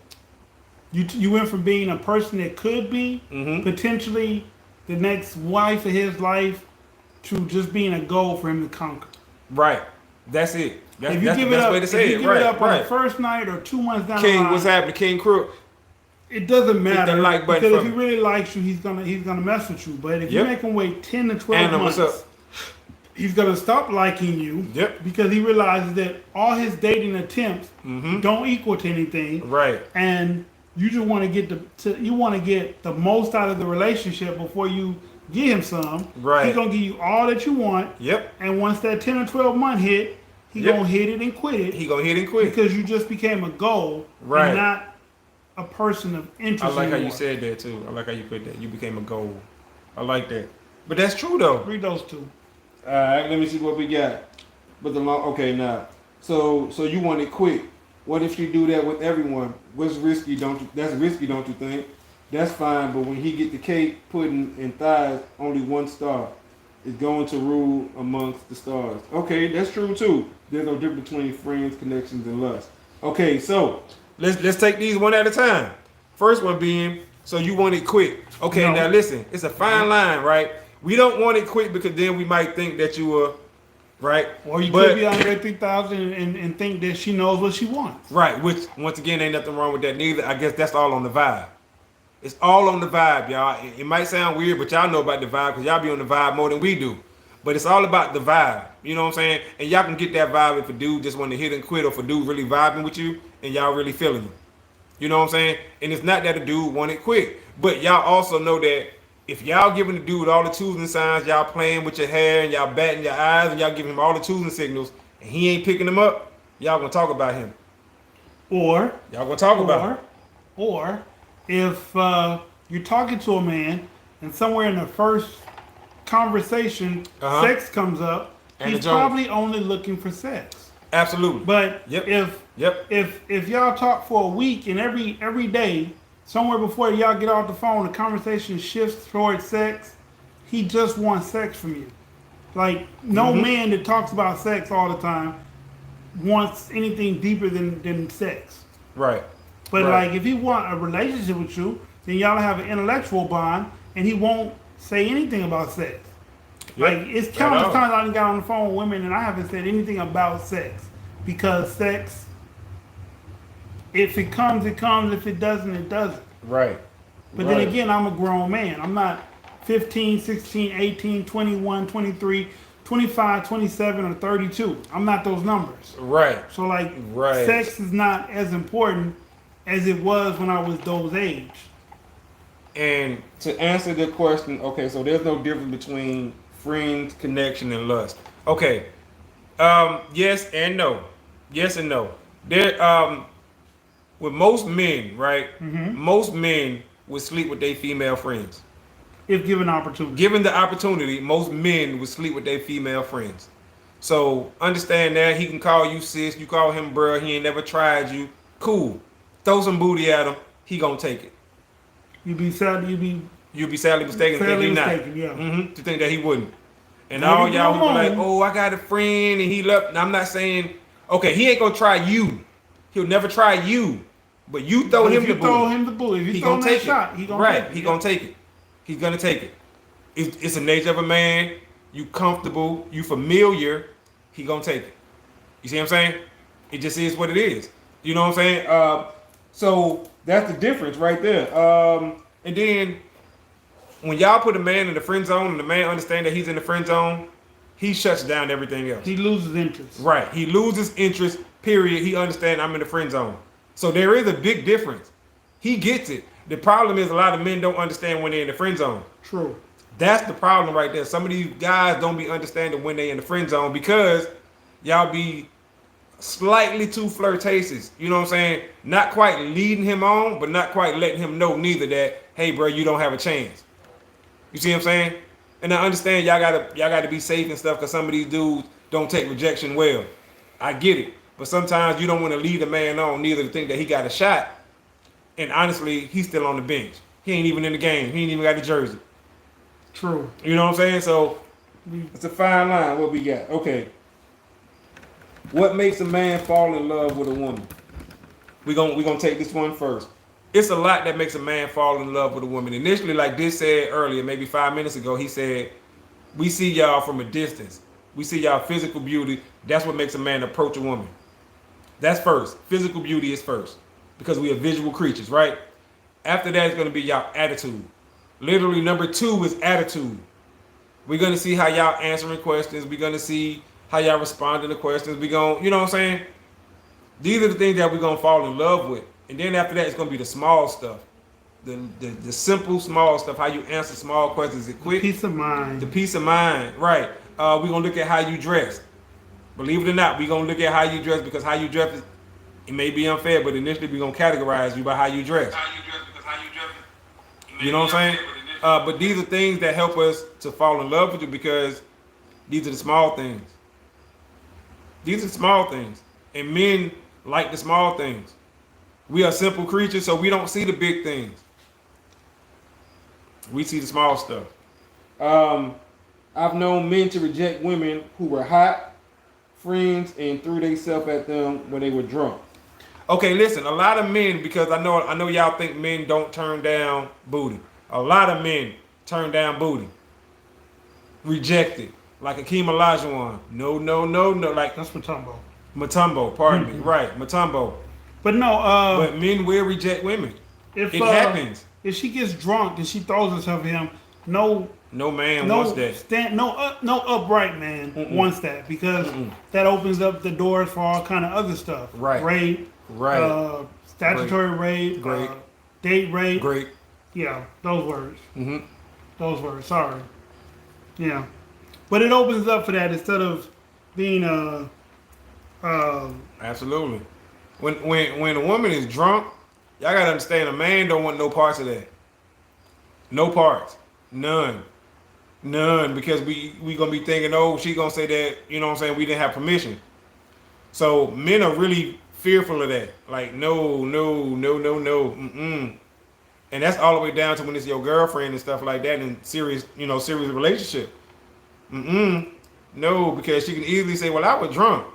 A: You went from being a person that could be
B: Mm-hmm.
A: potentially the next wife of his life to just being a goal for him to conquer.
B: Right. That's it. That's,
A: If you
B: that's
A: give
B: the
A: it
B: best
A: up,
B: way to
A: if
B: say
A: you
B: it.
A: give
B: Right.
A: it up on
B: Right.
A: the first night or 2 months down the
B: King,
A: line,
B: what's happening? King Crook.
A: it doesn't matter
B: the like button
A: because if
B: from
A: he
B: me.
A: really likes you, he's gonna mess with you. But if you
B: Yep.
A: make him wait 10 to 12
B: Anna,
A: months,
B: what's up?
A: he's gonna stop liking you.
B: Yep.
A: Because he realizes that all his dating attempts
B: Mm-hmm.
A: don't equal to anything,
B: Right.
A: and you just want to get the most out of the relationship before you give him some.
B: Right.
A: He's gonna give you all that you want,
B: Yep.
A: and once that 10 or 12 month hit, he
B: Yep.
A: gonna hit it and quit it
B: He gonna hit and quit.
A: because you just became a goal,
B: Right.
A: and not a person of interest.
B: I like how you
A: anymore.
B: said that too. I like how you put that. You became a goal. I like that. But that's true though.
A: Read those two.
C: All right, let me see what we got. But the long, okay, now, so you want it quick. What if you do that with everyone? What's risky? That's risky, don't you think? That's fine, but when he get the cake, pudding, and thighs, only 1 star is going to rule amongst the stars. Okay, that's true too. There's no difference between friends, connections, and lust. Okay, so
B: Let's take these one at a time. First one being, so you want it quick. Okay,
A: No.
B: now listen, it's a fine line, right? We don't want it quick because then we might think that you were, right?
A: Or you
B: But-
A: could be Andre 3000 and think that she knows what she wants.
B: Right, which once again ain't nothing wrong with that neither. I guess that's all on the vibe. It's all on the vibe, y'all. It might sound weird, but y'all know about the vibe because y'all be on the vibe more than we do. But it's all about the vibe. You know what I'm saying? And y'all can get that vibe if a dude just want to hit and quit or if a dude really vibing with you and y'all really feeling him. You know what I'm saying? And it's not that a dude want it quick, but y'all also know that if y'all giving the dude all the tools and signs, y'all playing with your hair and y'all batting your eyes and y'all giving him all the tools and signals, and he ain't picking them up, y'all gonna talk about him.
A: Or
B: Y'all gonna talk about him.
A: or if you're talking to a man and somewhere in the first conversation, sex comes up,
B: And
A: he's
B: the Jones.
A: probably only looking for sex.
B: Absolutely.
A: But
B: Yep.
A: if y'all talk for a week and every day, somewhere before y'all get off the phone, the conversation shifts towards sex, he just wants sex from you. Like no man that talks about sex all the time wants anything deeper than sex.
B: Right.
A: But
B: Right.
A: like if he want a relationship with you, then y'all have an intellectual bond, and he won't say anything about sex.
B: Yep.
A: Like it's
B: At
A: countless
B: all.
A: times I done got on the phone with women and I haven't said anything about sex because sex, if it comes, it comes. If it doesn't, it doesn't.
B: Right.
A: But
B: Right.
A: then again, I'm a grown man. I'm not 15, 16, 18, 21, 23, 25, 27, or 32. I'm not those numbers.
B: Right.
A: So like,
B: Right.
A: sex is not as important as it was when I was those age.
B: And to answer the question, okay, so there's no difference between friends, connection, and lust. Okay. Yes and no. Yes and no. There with most men, right? Most men would sleep with their female friends.
A: If given opportunity.
B: Given the opportunity, most men would sleep with their female friends. So understand that he can call you sis, you call him bruh, he ain't never tried you. Cool. Throw some booty at him, he gonna take it.
A: You'd be sad.
B: You'll be sadly mistaken to think
A: Sadly
B: he not.
A: mistaken, yeah.
B: To think that he wouldn't. And
A: Maybe
B: all y'all who be
A: come
B: like,
A: on.
B: oh, I got a friend and he love. Now, I'm not saying, okay, he ain't gonna try you. He'll never try you. But you throw
A: But
B: him
A: if
B: the
A: you throw
B: booty.
A: him the bully, if you
B: He
A: throw him
B: gonna
A: that
B: take it.
A: shot, he gonna
B: right.
A: take it.
B: He gonna take it. He's gonna take it. It's a nature of a man. You comfortable. You familiar. He gonna take it. You see what I'm saying? It just is what it is. You know what I'm saying? So that's the difference right there. And then when y'all put a man in the friend zone and the man understand that he's in the friend zone, he shuts down everything else.
A: He loses interest.
B: Right. He loses interest, period. He understands I'm in the friend zone. So there is a big difference. He gets it. The problem is a lot of men don't understand when they're in the friend zone.
A: True.
B: That's the problem right there. Some of these guys don't be understanding when they in the friend zone because y'all be slightly too flirtatious. You know what I'm saying? Not quite leading him on, but not quite letting him know neither that, hey bro, you don't have a chance. You see what I'm saying? And I understand y'all gotta be safe and stuff because some of these dudes don't take rejection well. I get it. But sometimes you don't want to lead a man on neither to think that he got a shot. And honestly, he's still on the bench. He ain't even in the game. He ain't even got the jersey.
A: True.
B: You know what I'm saying? So it's a fine line. What we got? Okay. What makes a man fall in love with a woman? We're gonna take this one first. It's a lot that makes a man fall in love with a woman. Initially, like this said earlier, maybe 5 minutes ago, he said, we see y'all from a distance. We see y'all physical beauty. That's what makes a man approach a woman. That's first. Physical beauty is first. Because we are visual creatures, right? After that, it's gonna be y'all attitude. Literally, number 2 is attitude. We're gonna see how y'all answering questions. We're gonna see how y'all responding to questions. We're gonna, you know what I'm saying? These are the things that we're gonna fall in love with. And then after that, it's gonna be the small stuff. The simple small stuff, how you answer small questions. Is it quick?
A: Peace of mind.
B: The peace of mind, right. We're gonna look at how you dress. Believe it or not, we're gonna look at how you dress because how you dress, it may be unfair, but initially we're gonna categorize you by how you dress. You know what I'm saying? But these are things that help us to fall in love with you because these are the small things. These are small things. And men like the small things. We are simple creatures, so we don't see the big things. We see the small stuff. I've known men to reject women who were hot, friends, and threw themselves at them when they were drunk. Okay, listen, a lot of men, because I know y'all think men don't turn down booty. A lot of men turn down booty. Rejected. Like Akeem Olajuwon. No. Like
A: That's Matumbo.
B: Matumbo, pardon me. Right, Matumbo.
A: But no,
B: But men will reject women.
A: if
B: It happens.
A: If she gets drunk and she throws herself at him, no
B: Man wants that.
A: No upright man wants that because that opens up the doors for all kind of other stuff.
B: Right.
A: Rape,
B: Right.
A: Statutory rape,
B: Great.
A: date rape.
B: Great.
A: Yeah, those words.
B: Mm-hmm.
A: Those words. Sorry. Yeah, but it opens up for that instead of being
B: Absolutely. When a woman is drunk, y'all gotta understand a man don't want no parts of that. No parts. None. None. Because we gonna be thinking, oh, she gonna say that, you know what I'm saying, we didn't have permission. So men are really fearful of that. Like, no. Mm-mm. And that's all the way down to when it's your girlfriend and stuff like that in serious relationship. Mm-mm. No, because she can easily say, well, I was drunk.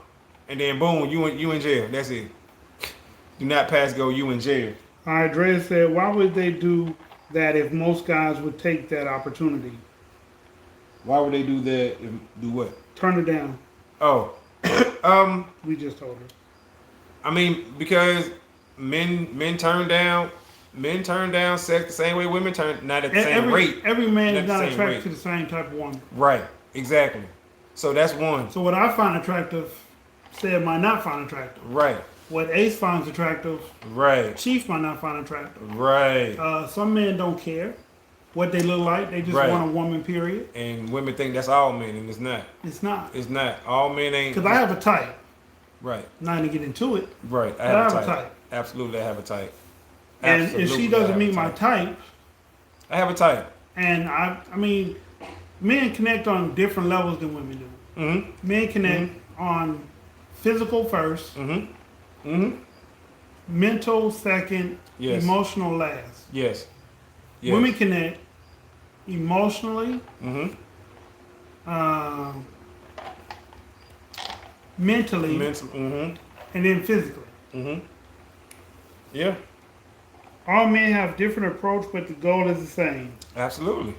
B: And then boom, you in jail. That's it. Do not pass go, you in jail.
A: All right, Dre said, why would they do that if most guys would take that opportunity?
C: Why would they do that?
B: Do what?
A: Turn it down.
B: Oh.
A: We just told her.
B: I mean, because men turn down sex the same way women turn, not at the same rate.
A: Every man is
B: Not the
A: not
B: same
A: attracted
B: rate.
A: to the same type of woman.
B: Right. Exactly. So that's one.
A: So what I find attractive, Seb might not find attractive.
B: Right.
A: What Ace finds attractive,
B: Right.
A: Chief might not find attractive.
B: Right.
A: Some men don't care what they look like. They just
B: Right.
A: want a woman, period.
B: And women think that's all men, and it's not.
A: It's not.
B: It's not. All men ain't.
A: Because I have a type.
B: Right.
A: Not to get into it.
B: Right. I
A: But
B: have a type.
A: type.
B: Absolutely, I have a type.
A: And if
B: Absolutely,
A: she
B: I
A: doesn't
B: have a
A: meet my type,
B: I have a type.
A: and I mean, men connect on different levels than women do.
B: Mm-hmm.
A: Men connect on physical first,
B: Mm-hmm. Mm-hmm.
A: mental second,
B: Yes.
A: emotional last.
B: Yes. Yes.
A: Women connect emotionally,
B: Mm-hmm.
A: mentally,
B: Mental. Mm-hmm.
A: and then physically.
B: Mm-hmm. Yeah.
A: All men have different approach, but the goal is the same.
B: Absolutely.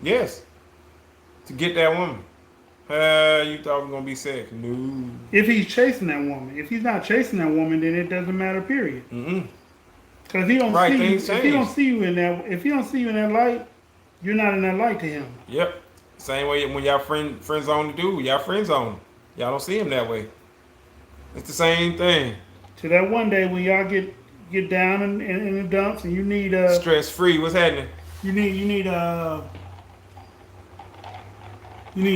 B: Yes. To get that woman. You thought we were gonna be sick? No.
A: If he's chasing that woman, if he's not chasing that woman, then it doesn't matter. Period.
B: Mm-mm.
A: Because he don't
B: Right,
A: see you.
B: things
A: If he don't
B: change.
A: see you in that, if he don't see you in that light, you're not in that light to him.
B: Yep. Same way when y'all friend zone the dude, y'all friend zone. Y'all don't see him that way. It's the same thing.
A: To that one day when y'all get down in the dumps and you need
B: Stress free. What's happening?
A: you need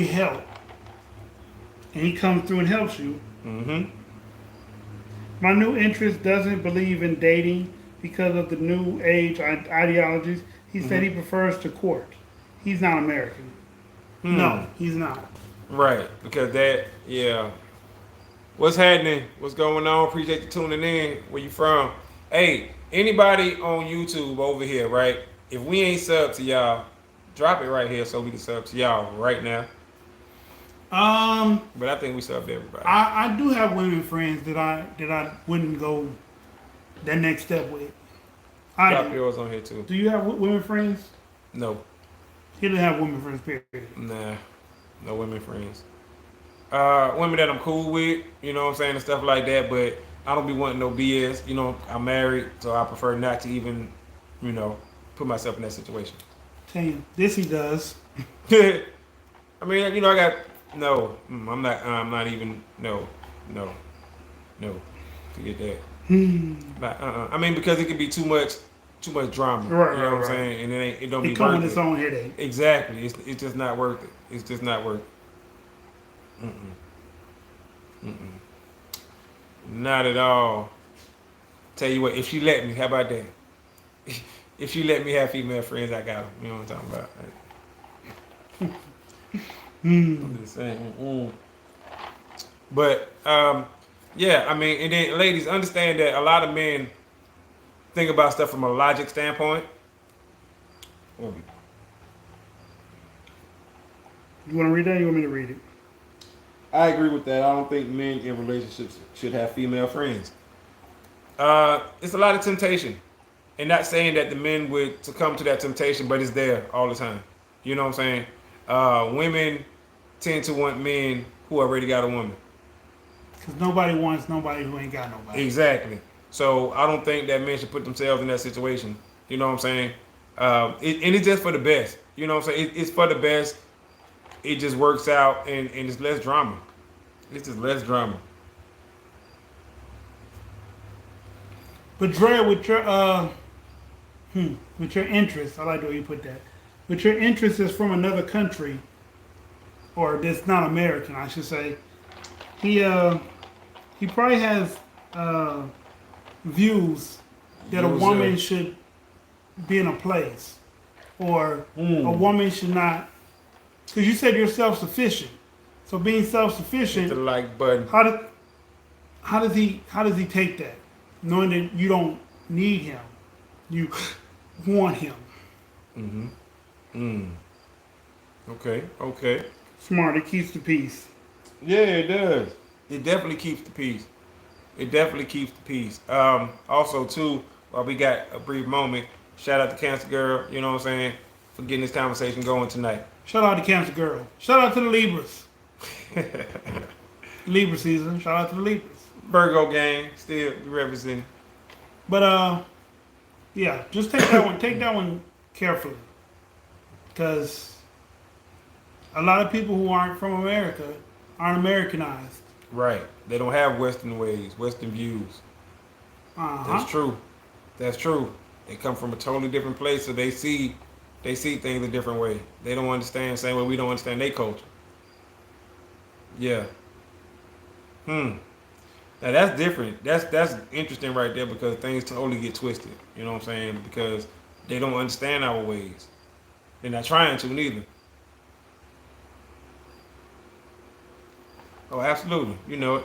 A: help, and he comes through and helps you.
B: Mm-hmm.
A: My new interest doesn't believe in dating because of the new age ideologies. He said he prefers to court. He's not American. No, he's not.
B: Right. Because yeah. What's happening? What's going on? Appreciate you tuning in. Where you from? Hey, anybody on YouTube over here, right? If we ain't subbed to y'all, drop it right here so we can sub to y'all right now. But I think we subbed to everybody.
A: I do have women friends that I wouldn't go that next step with.
B: Drop yours on here too.
A: Do you have women friends?
B: No.
A: He didn't have women friends, period.
B: Nah. No women friends. Women that I'm cool with, you know what I'm saying, and stuff like that, but I don't be wanting no BS. You know, I'm married, so I prefer not to even, put myself in that situation.
A: Tell you, this he does.
B: I mean, I got I'm not even forget that. I mean, because it could be too much drama.
A: Right,
B: you know what I'm
A: right.
B: saying, and it don't
A: It
B: be
A: comes
B: worth
A: with its
B: it.
A: own headache.
B: Exactly, it's just not worth it. It's just not worth it. Not at all. Tell you what, if she let me, how about that? If she let me have female friends, I got them. You know what I'm talking about? I'm just saying. But yeah, I mean, and then ladies, understand that a lot of men think about stuff from a logic standpoint.
A: You want to read that? Or you want me to read it?
C: I agree with that. I don't think men in relationships should have female friends.
B: It's a lot of temptation. And not saying that the men would succumb to that temptation, but it's there all the time. You know what I'm saying? Women tend to want men who already got a woman.
A: Because nobody wants nobody who ain't got nobody.
B: Exactly. So I don't think that men should put themselves in that situation. You know what I'm saying? And it's just for the best. You know what I'm saying? It's for the best. It just works out, and it's less drama. It's just less drama.
A: But Dre, with your interest, I like the way you put that. With your interest is from another country, or that's not American, I should say. He probably has views that a
B: Views,
A: woman should be in a place, or a woman should not. Because you said you're self-sufficient, so being
B: Hit the
A: self-sufficient,
B: like button.
A: how does he take that, knowing that you don't need him, you want him?
B: Okay.
A: Smart, it keeps the peace.
C: Yeah, it does.
B: It definitely keeps the peace. It definitely keeps the peace. Also, too, while we got a brief moment, shout out to Cancer Girl, you know what I'm saying, for getting this conversation going tonight.
A: Shout out to Cancer Girl. Shout out to the Libras. Libra season. Shout out to the Libras.
B: Virgo gang, still representing.
A: But yeah, just take that one. Take that one carefully, because a lot of people who aren't from America aren't Americanized.
B: Right. They don't have Western ways, Western views. That's true. That's true. They come from a totally different place, so they see things a different way. They don't understand the same way we don't understand their culture. Yeah. Now that's different. That's interesting right there, because things totally get twisted. You know what I'm saying? Because they don't understand our ways. They're not trying to neither. Oh, absolutely. You know it.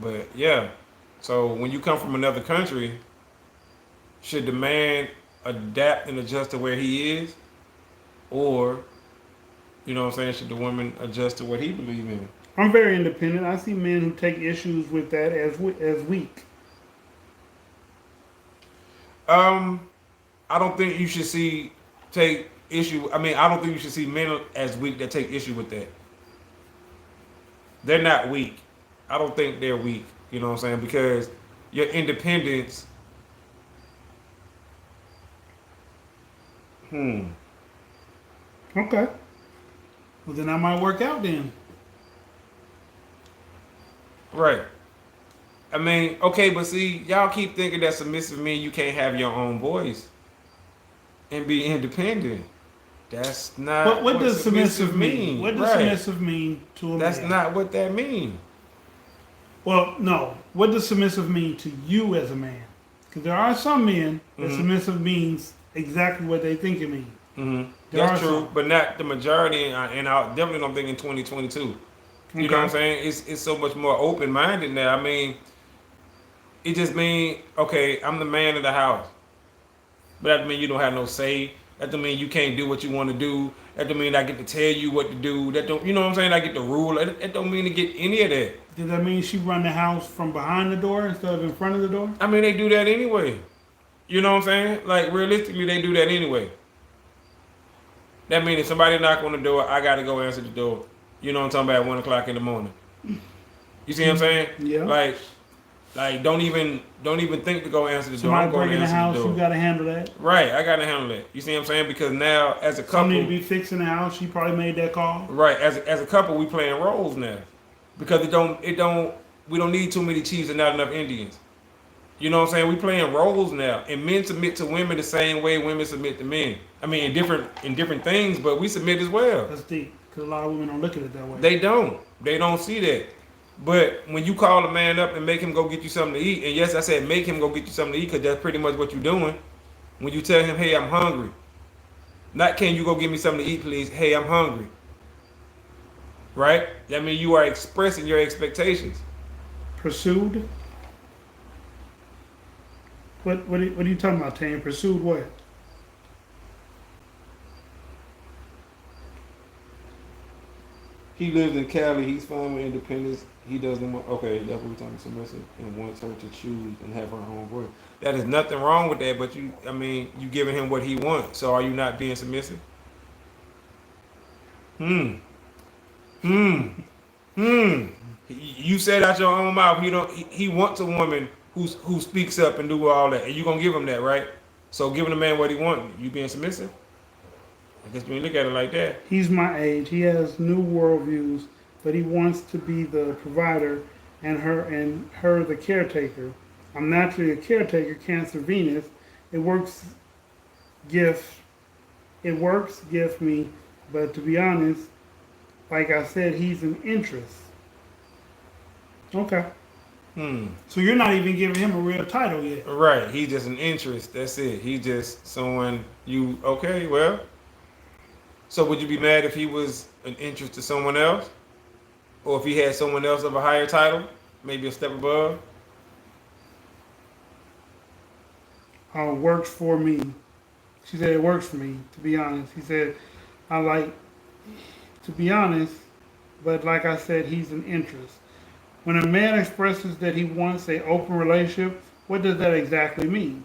B: But yeah. So when you come from another country, should the man adapt and adjust to where he is? Or, you know what I'm saying, should the woman adjust to what he believes in?
A: I'm very independent. I see men who take issues with that as weak.
B: I don't think you should take issue. I mean, I don't think you should see men as weak that take issue with that. They're not weak. I don't think they're weak. You know what I'm saying? Because your independence.
A: Okay. Well, then that might work out then.
B: Right. I mean, okay, but see, y'all keep thinking that submissive means you can't have your own voice and be independent. That's not
A: What does submissive mean? What does
B: Right.
A: submissive mean to a
B: That's
A: man?
B: not what that means.
A: Well, no. What does submissive mean to you as a man? Because there are some men that submissive means exactly what they think it means. There
B: That's
A: are
B: true,
A: some.
B: but not the majority, and I definitely don't think in 2022. You know what I'm saying? It's so much more open minded now. I mean, it just means, okay, I'm the man of the house, but that doesn't mean you don't have no say. That doesn't mean you can't do what you want to do. That don't mean I get to tell you what to do. That don't, you know what I'm saying? I get to rule. That don't mean to get any of that.
A: Does that mean she run the house from behind the door instead of in front of the door?
B: I mean, they do that anyway. You know what I'm saying? Like, realistically, they do that anyway. That means if somebody knock on the door, I got to go answer the door. You know what I'm talking about, at 1 o'clock in the morning. You see what I'm saying?
A: Yeah.
B: Like don't even think to go answer the door.
A: Somebody
B: I'm going
A: breaking
B: to
A: the
B: answer
A: house,
B: the door.
A: you got to handle that.
B: Right, I got to handle that. You see what I'm saying? Because now, as a couple,
A: Some need to be fixing the house. She probably made that call.
B: right, as a couple, we playing roles now, because we don't need too many chiefs and not enough Indians. You know what I'm saying? We playing roles now, and men submit to women the same way women submit to men. I mean, in different things, but we submit as well.
A: That's deep, because a lot of women don't look at it that way.
B: They don't see that. But when you call a man up and make him go get you something to eat, and yes, I said make him go get you something to eat, because that's pretty much what you're doing. When you tell him, hey, I'm hungry. Not, can you go get me something to eat, please? Hey, I'm hungry. Right? That means you are expressing your expectations.
A: Pursued? What are you talking about, Tane? Pursued what?
C: He lives in Cali. He's fine with independence. He doesn't want. Okay, that's what we're talking submissive, and wants her to choose and have her own voice.
B: That is nothing wrong with that, but you giving him what he wants. So are you not being submissive? You said out your own mouth he wants a woman who speaks up and do all that, and you gonna give him that, right? So giving a man what he wants, you being submissive? I guess when you look at it like that.
A: He's my age. He has new worldviews, but he wants to be the provider, and her the caretaker. I'm naturally a caretaker, Cancer Venus. It works, gift. It works, gift me, but to be honest, like I said, he's an interest. Okay. So you're not even giving him a real title yet.
B: Right. He's just an interest. That's it. He just someone you okay, well. So would you be mad if he was an interest to someone else? Or if he had someone else of a higher title? Maybe a step above?
A: Works for me. She said it works for me, to be honest. He said, I like, to be honest, but like I said, he's an interest. When a man expresses that he wants an open relationship, what does that exactly mean?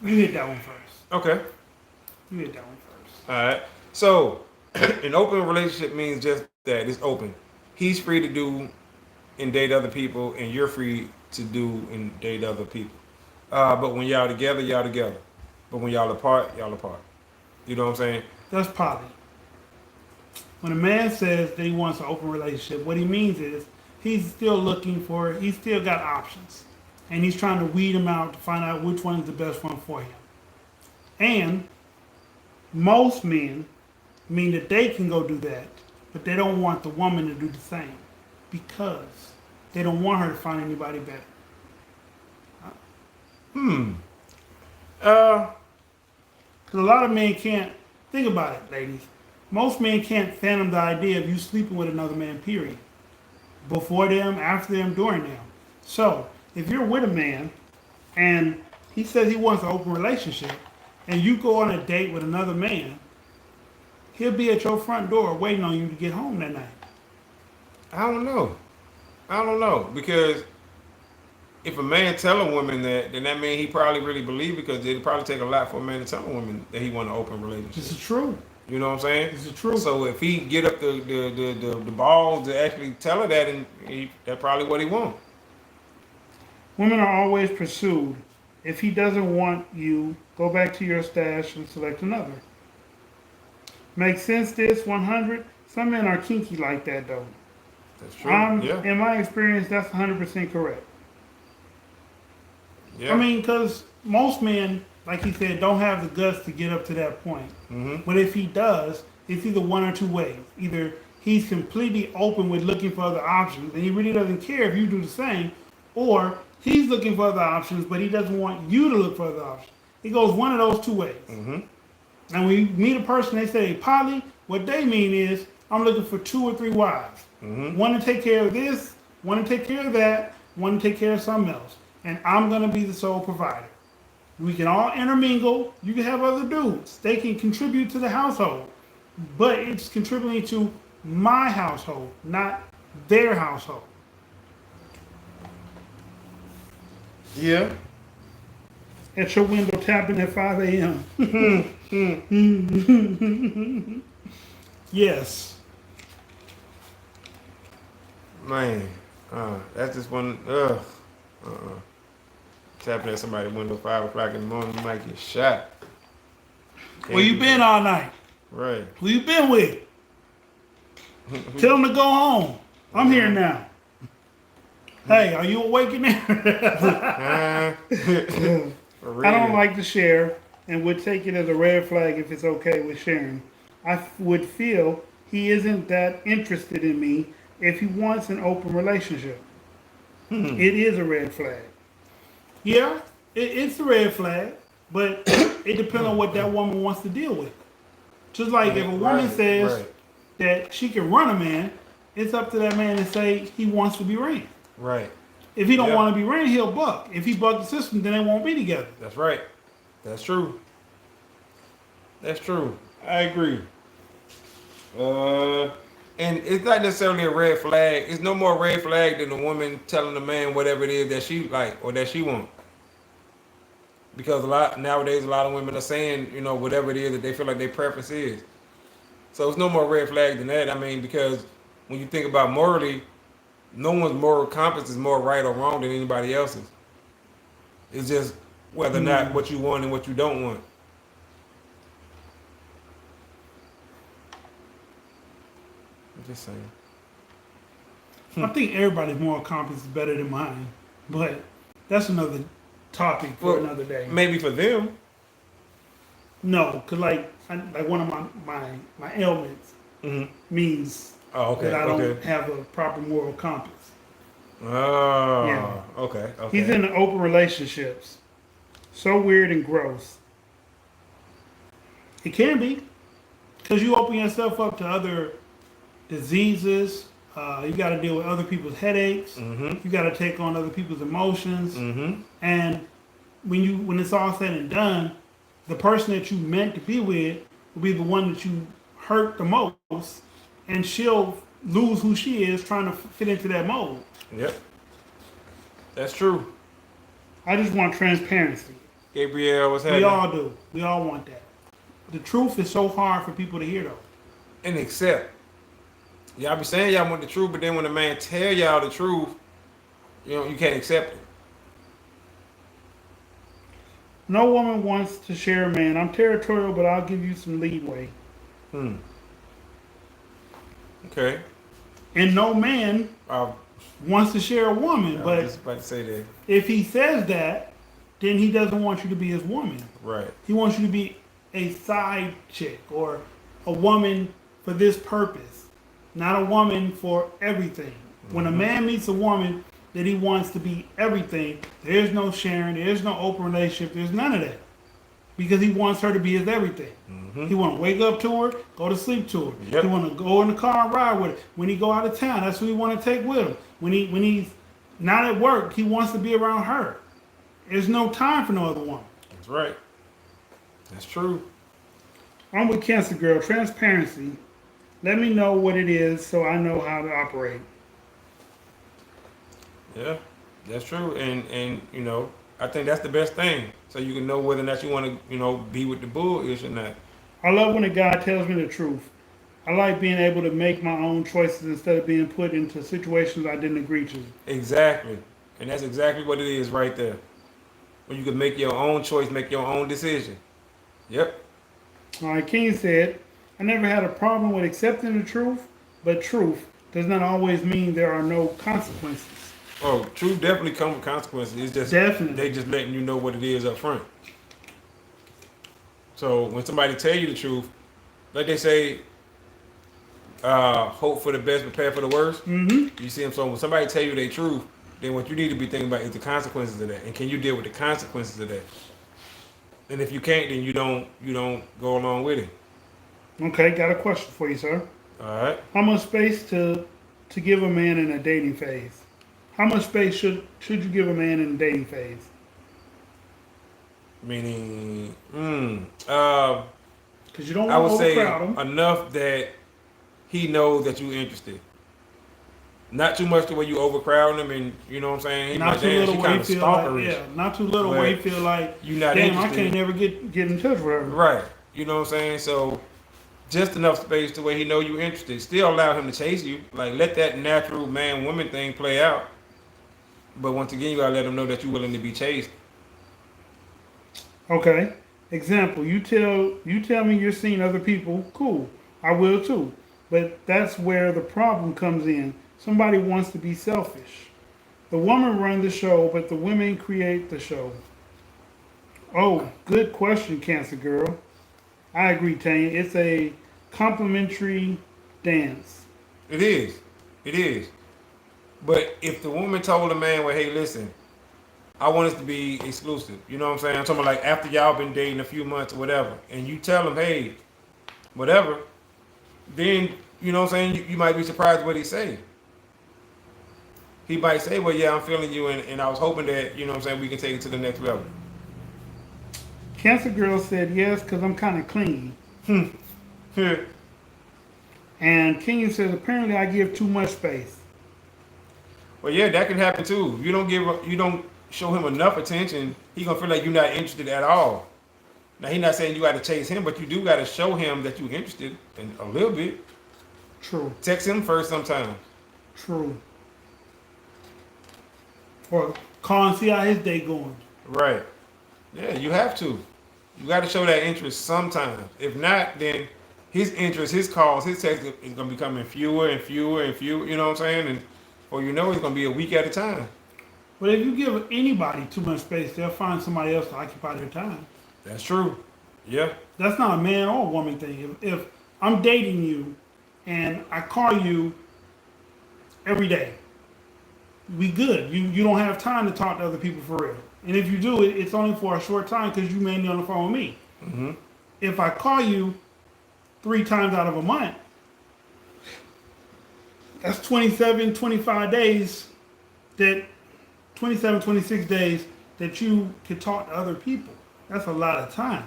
A: You hit that one first.
B: Okay.
A: You hit that one first.
B: All right. So, an open relationship means just that it's open. He's free to do and date other people, and you're free to do and date other people. But when y'all together, y'all together. But when y'all apart, y'all apart. You know what I'm saying?
A: That's poly. When a man says that he wants an open relationship, what he means is he's still he's still got options. And he's trying to weed them out to find out which one is the best one for him. And most men mean that they can go do that, but they don't want the woman to do the same because they don't want her to find anybody better. Because a lot of men can't, think about it, ladies. Most men can't fathom the idea of you sleeping with another man, period. Before them, after them, during them. So, if you're with a man and he says he wants an open relationship and you go on a date with another man, he'll be at your front door waiting on you to get home that night.
B: I don't know. Because if a man tell a woman that, then that means he probably really believe it, because it'd probably take a lot for a man to tell a woman that he want an open relationship.
A: This is true.
B: You know what I'm saying?
A: This is true.
B: So if he get up the balls to actually tell her that, and that's probably what he want.
A: Women are always pursued. If he doesn't want you, go back to your stash and select another. Makes sense this 100? Some men are kinky like that though.
B: That's true. Yeah.
A: In my experience, that's 100% correct.
B: Yeah.
A: I mean, because most men, like he said, don't have the guts to get up to that point.
B: Mm-hmm.
A: But if he does, it's either one or two ways. Either he's completely open with looking for other options, and he really doesn't care if you do the same, or he's looking for other options, but he doesn't want you to look for other options. It goes one of those two ways.
B: Mm-hmm.
A: And when you meet a person, they say, poly, what they mean is, I'm looking for 2 or 3 wives.
B: Mm-hmm.
A: One to take care of this, one to take care of that, one to take care of something else. And I'm going to be the sole provider. We can all intermingle. You can have other dudes. They can contribute to the household. But it's contributing to my household, not their household.
B: Yeah.
A: At your window tapping at 5 a.m. Yes.
B: Man, that's just one. Tapping at somebody's window 5 o'clock in the morning, you might get shot.
A: Where you been all night?
B: Right.
A: Who you been with? Tell them to go home. I'm here now. Hey, are you awake in there?
B: For real.
A: I don't like to share and would take it as a red flag if it's okay with sharing. I would feel he isn't that interested in me if he wants an open relationship. It is a red flag. Yeah, it's a red flag, but it depends on what that woman wants to deal with. Just like if a woman says that she can run a man, it's up to that man to say he wants to be ran.
B: Right.
A: If he don't want to be ran, he'll buck. If he buck the system, then they won't be together.
B: That's right. That's true. That's true. I agree. And it's not necessarily a red flag. It's no more red flag than a woman telling a man whatever it is that she like or that she wants. Because nowadays a lot of women are saying, whatever it is that they feel like their preference is. So it's no more red flag than that. I mean, because when you think about morally, no one's moral compass is more right or wrong than anybody else's. It's just whether or not what you want and what you don't want. I'm just saying.
A: I think everybody's moral compass is better than mine, but that's another topic for
B: Well,
A: another day.
B: Maybe for them.
A: No, because like one of my ailments
B: Hmm.
A: means
B: Oh, okay.
A: that I don't
B: Okay.
A: have a proper moral compass.
B: Oh,
A: Yeah.
B: okay. Okay.
A: He's in open relationships. So weird and gross. It can be, because you open yourself up to other diseases. You got to deal with other people's headaches.
B: Mm-hmm.
A: You got to take on other people's emotions.
B: Mm-hmm.
A: And when it's all said and done, the person that you meant to be with will be the one that you hurt the most, and she'll lose who she is trying to fit into that mold.
B: Yep. That's true.
A: I just want transparency.
B: Gabriel, what's
A: We
B: happening?
A: all do. We all want that. The truth is so hard for people to hear, though.
B: And accept. Y'all be saying y'all want the truth, but then when a man tell y'all the truth, you can't accept it.
A: No woman wants to share a man. I'm territorial, but I'll give you some leeway.
B: Hmm. Okay.
A: And no man
B: I
A: wants to share a woman,
B: was
A: but
B: just about to say that.
A: if he says that, then he doesn't want you to be his woman.
B: Right.
A: He wants you to be a side chick or a woman for this purpose, not a woman for everything. When a man meets a woman that he wants to be everything, there's no sharing, there's no open relationship, there's none of that. Because he wants her to be his everything. He want to wake up to her, go to sleep to her.
B: Yep.
A: He want to go in the car and ride with her. When he go out of town, that's who he want to take with him. When he's not at work, he wants to be around her. There's no time for no other woman.
B: That's right. That's true.
A: I'm with Cancer Girl. Transparency. Let me know what it is so I know how to operate.
B: Yeah, that's true. And I think that's the best thing. So you can know whether or not you want to, be with the bullish or not.
A: I love when a guy tells me the truth. I like being able to make my own choices instead of being put into situations I didn't agree to.
B: Exactly. And that's exactly what it is right there. When you can make your own choice, make your own decision. Yep.
A: All right, King said, I never had a problem with accepting the truth, but truth does not always mean there are no consequences.
B: Oh, truth definitely comes with consequences. It's just
A: Definitely.
B: they just letting you know what it is up front. So when somebody tell you the truth, like they say, hope for the best, prepare for the worst.
A: Mm-hmm.
B: You see them. So when somebody tell you the truth, then what you need to be thinking about is the consequences of that, and can you deal with the consequences of that? And if you can't, then you don't go along with it.
A: Okay, got a question for you, sir.
B: All right.
A: How much space to give a man in a dating phase? How much space should you give a man in a dating phase?
B: Meaning,
A: Because you don't
B: I
A: want
B: would
A: to
B: say
A: overcrowd him.
B: enough that he knows that you're interested. Not too much to where you overcrowd him, and you know what I'm saying. He
A: Not
B: like,
A: too
B: damn,
A: little
B: she
A: where
B: kind
A: he
B: of
A: feel like,
B: stalkerish.
A: yeah, not too little where he feel like,
B: You not
A: damn, I
B: interested.
A: can't never get in touch with her.
B: Right. You know what I'm saying? So just enough space to where he know you interested. Still allow him to chase you. Like let that natural man woman thing play out. But once again, you gotta let him know that you're willing to be chased.
A: Okay. Example, you tell me you're seeing other people, cool. I will too. But that's where the problem comes in. Somebody wants to be selfish. The woman runs the show, but the women create the show. Oh, good question, Cancer Girl. I agree, Tanya. It's a complimentary dance.
B: It is. It is. But if the woman told the man, well, hey, listen, I want us to be exclusive. You know what I'm saying? I'm talking about like after y'all been dating a few months or whatever, and you tell him, hey, whatever, then you know what I'm saying? You might be surprised what he say. He might say, well, yeah, I'm feeling you, and I was hoping that, you know what I'm saying, we can take it to the next level.
A: Cancer Girl said yes, because I'm kind of clingy.
B: Yeah.
A: And King says apparently I give too much space.
B: Well, yeah, that can happen too. If you don't show him enough attention, he gonna feel like you're not interested at all. Now, he's not saying you got to chase him, but you do got to show him that you're interested in a little bit.
A: True.
B: Text him first sometimes.
A: True. Or call and see how his day going.
B: Right. Yeah, you have to. You got to show that interest sometimes. If not, then his interest, his calls, his texts is gonna be becoming fewer and fewer and fewer. You know what I'm saying? And Or you know it's gonna be a week at a time.
A: But if you give anybody too much space, they'll find somebody else to occupy their time.
B: That's true. Yeah.
A: That's not a man or a woman thing. If I'm dating you and I call you every day, we good. You don't have time to talk to other people for real. And if you do, it's only for a short time because you may be on the phone with me.
B: Mm-hmm.
A: If I call you 3 times out of a month, that's 27, 25 days that 27, 26 days that you can talk to other people. That's a lot of time.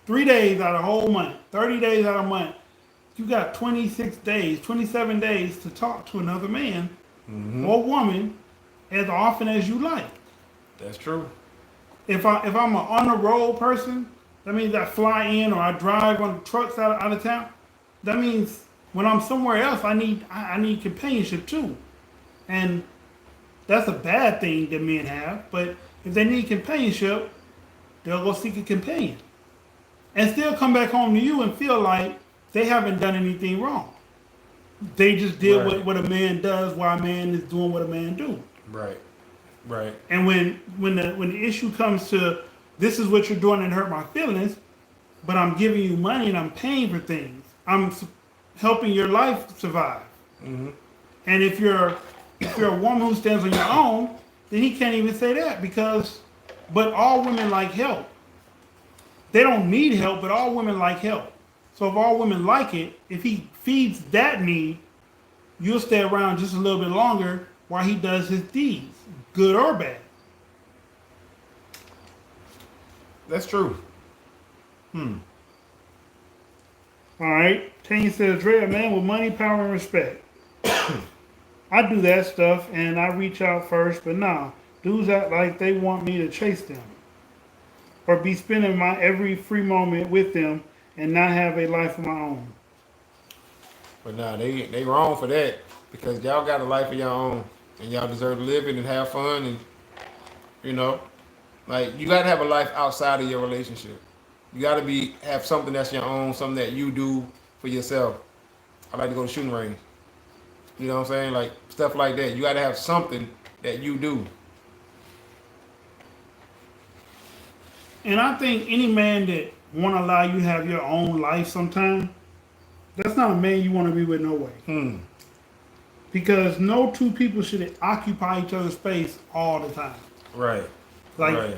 A: 3 days out of a whole month, 30 days out of a month, you got 26 days, 27 days to talk to another man or woman as often as you like.
B: That's true.
A: If I'm an on the road person, that means I fly in or I drive on trucks out of town. That means when I'm somewhere else, I need companionship too, and that's a bad thing that men have. But if they need companionship, they'll go seek a companion, and still come back home to you and feel like they haven't done anything wrong. They just did
B: Right.
A: what a man does, while a man is doing what a man do.
B: Right. Right.
A: And when the issue comes to this is what you're doing and hurt my feelings, but I'm giving you money and I'm paying for things. I'm helping your life survive.
B: Mm-hmm.
A: And if you're a woman who stands on your own, then he can't even say that but all women like help. They don't need help, but all women like help. So if all women like it, if he feeds that need, you'll stay around just a little bit longer while he does his deeds, good or bad.
B: That's true.
A: All right. Tane says, Dre, a man with money, power, and respect. I do that stuff and I reach out first, but nah, dudes act like they want me to chase them or be spending my every free moment with them and not have a life of my own.
B: But nah, they wrong for that because y'all got a life of your own and y'all deserve to live it and have fun and like you gotta have a life outside of your relationship. You gotta have something that's your own, something that you do for yourself. I like to go to shooting range. You know what I'm saying? Like stuff like that. You gotta have something that you do.
A: And I think any man that want to allow you to have your own life sometime, that's not a man you want to be with no way. Because no two people should occupy each other's space all the time.
B: Right.
A: Like
B: Right.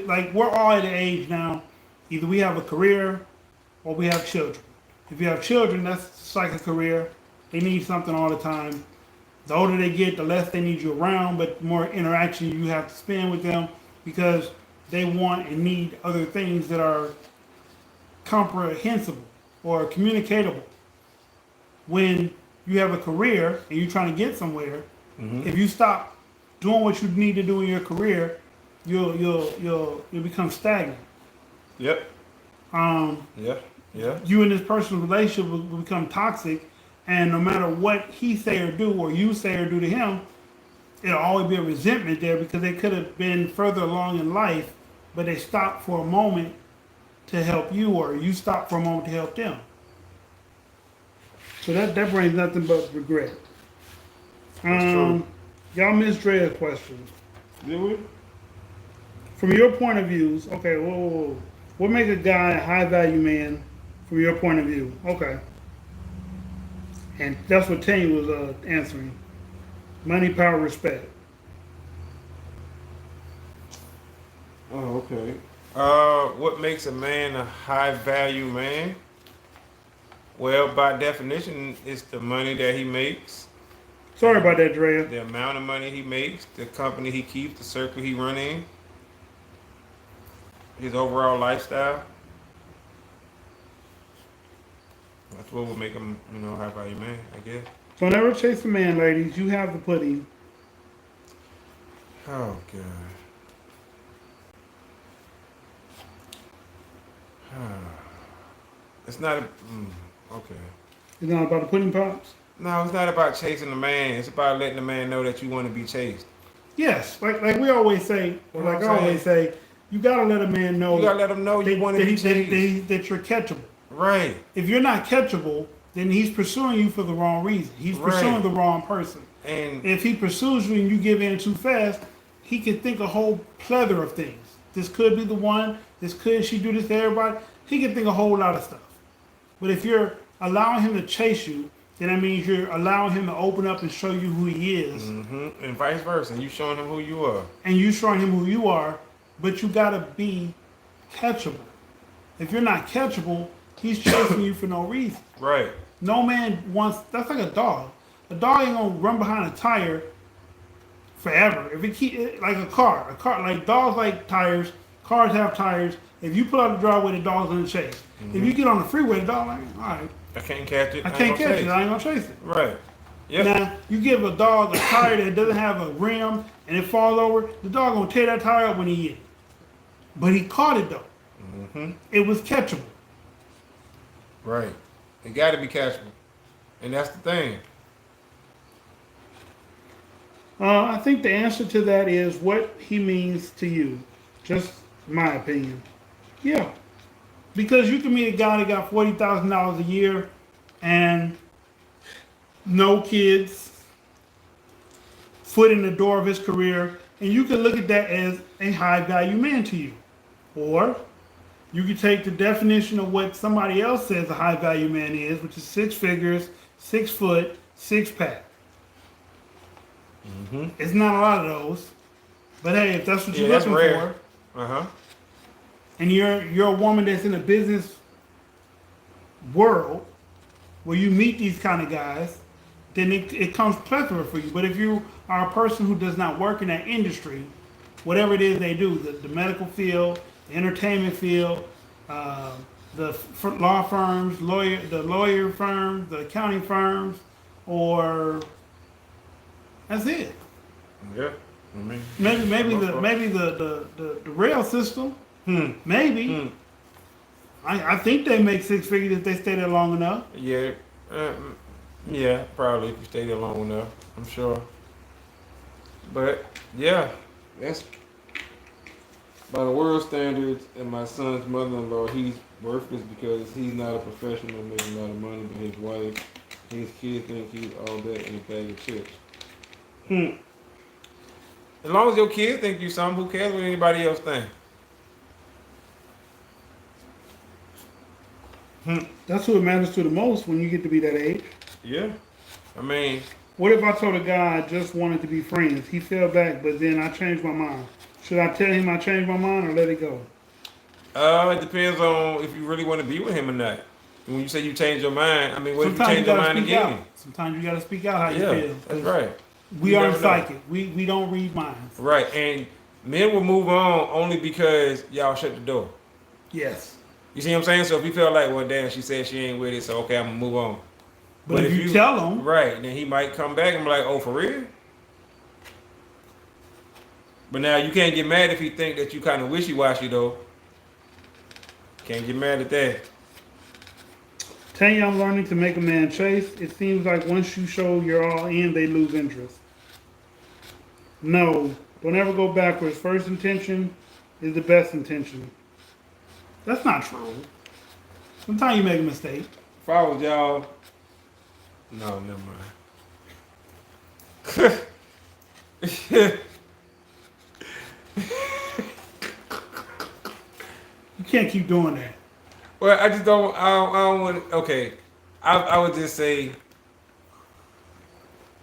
A: like we're all at an age now, either we have a career or we have children. If you have children, that's just like a career. They need something all the time. The older they get, the less they need you around, but the more interaction you have to spend with them because they want and need other things that are comprehensible or communicatable. When you have a career and you're trying to get somewhere, if you stop doing what you need to do in your career, you'll become stagnant.
B: Yep. Yeah.
A: You and this personal relationship will become toxic, and no matter what he say or do or you say or do to him, it'll always be a resentment there because they could have been further along in life, but they stopped for a moment to help you, or you stopped for a moment to help them. So that brings nothing but regret.
B: true.
A: Y'all missed Dre's questions.
C: Did we?
A: From your point of views, okay, whoa. What make a guy a high value man from your point of view? Okay. And that's what Tane was answering. Money, power, respect.
C: Oh, okay.
B: What makes a man a high value man? Well, by definition, it's the money that he makes,
A: Sorry about that, Drea.
B: the amount of money he makes, the company he keeps, the circle he run in, his overall lifestyle. That's what would make him, a high value man, I guess.
A: So never chase a man, ladies. You have the pudding.
B: Oh God. It's not okay.
A: It's not about the pudding pops?
B: No, it's not about chasing the man. It's about letting the man know that you want to be chased.
A: Yes. Like we always say, or like I always say, you gotta let a man know
B: You gotta let him know you want to be chased.
A: that you're catchable.
B: Right.
A: If you're not catchable, then he's pursuing you for the wrong reason. He's pursuing
B: Right.
A: the wrong person.
B: And
A: If he pursues you and you give in too fast, he can think a whole plethora of things. This could be the one. She do this to everybody? He can think a whole lot of stuff. But if you're allowing him to chase you, then that means you're allowing him to open up and show you who he is,
B: and vice versa. And you showing him who you are.
A: and you showing him who you are. But you gotta be catchable. If you're not catchable, he's chasing you for no reason.
B: Right.
A: No man wants. That's like a dog. A dog ain't gonna run behind a tire forever. If it keep like a car like dogs like tires. Cars have tires. If you pull out the driveway, the dog's gonna chase. If you get on the freeway, the dog like, all right,
B: I can't catch it.
A: I can't catch it.
B: it.
A: I ain't gonna chase it.
B: Right. Yep.
A: Now you give a dog a tire that doesn't have a rim and it falls over, the dog gonna tear that tire up when he hit it. But he caught it though. It was catchable.
B: Right. It got to be catchable, and that's the thing.
A: I think the answer to that is what he means to you. Just my opinion. Yeah. Because you can meet a guy that got $40,000 a year and no kids, foot in the door of his career, and you can look at that as a high value man to you. Or you can take the definition of what somebody else says a high value man is, which is 6 figures, 6 foot, 6 pack. It's not a lot of those, but hey, if that's what you're
B: that's
A: looking
B: rare.
A: for, and you're a woman that's in a business world where you meet these kind of guys, then it comes plethora for you. But if you are a person who does not work in that industry, whatever it is they do, the medical field, the entertainment field, law firms, the lawyer firms, the accounting firms, or that's it.
B: Yeah. I mean,
A: Maybe the rail system. Maybe. I think they make 6 figures if they stay there long enough.
B: Yeah. Yeah, probably if you stay there long enough, I'm sure. But yeah,
C: That's by the world standards, and my son's mother-in-law, he's worthless because he's not a professional making a lot of money, but his wife, his kids think he's all that in a bag of chips.
B: as long as your kids think you something, who cares what anybody else think?
A: That's who it matters to the most when you get to be that age.
B: Yeah. I mean,
A: What if I told a guy I just wanted to be friends? He fell back, but then I changed my mind. Should I tell him I changed my mind or let it go?
B: it depends on if you really want to be with him or not. When you say you change your mind, I mean, what if you change your
A: gotta
B: mind
A: speak
B: again?
A: out. Sometimes you gotta speak out how you
B: Yeah,
A: feel.
B: that's right.
A: We
B: You
A: aren't
B: never know.
A: psychic. We don't read minds.
B: Right, and men will move on only because y'all shut the door.
A: Yes.
B: You see what I'm saying? So if you feel like, well, damn, she said she ain't with it, so okay, I'm gonna move on.
A: But if you tell him,
B: right, then he might come back and be like, oh, for real? But now you can't get mad if he think that you kind of wishy-washy though. Can't get mad at that.
A: tell you I'm learning to make a man chase. It seems like once you show you're all in, they lose interest. No, don't ever go backwards. First intention is the best intention. That's not true. Sometimes you make a mistake.
C: If I was y'all,
B: No, never mind.
A: You can't keep doing that.
B: Well, I just don't. I don't want. Okay, I would just say.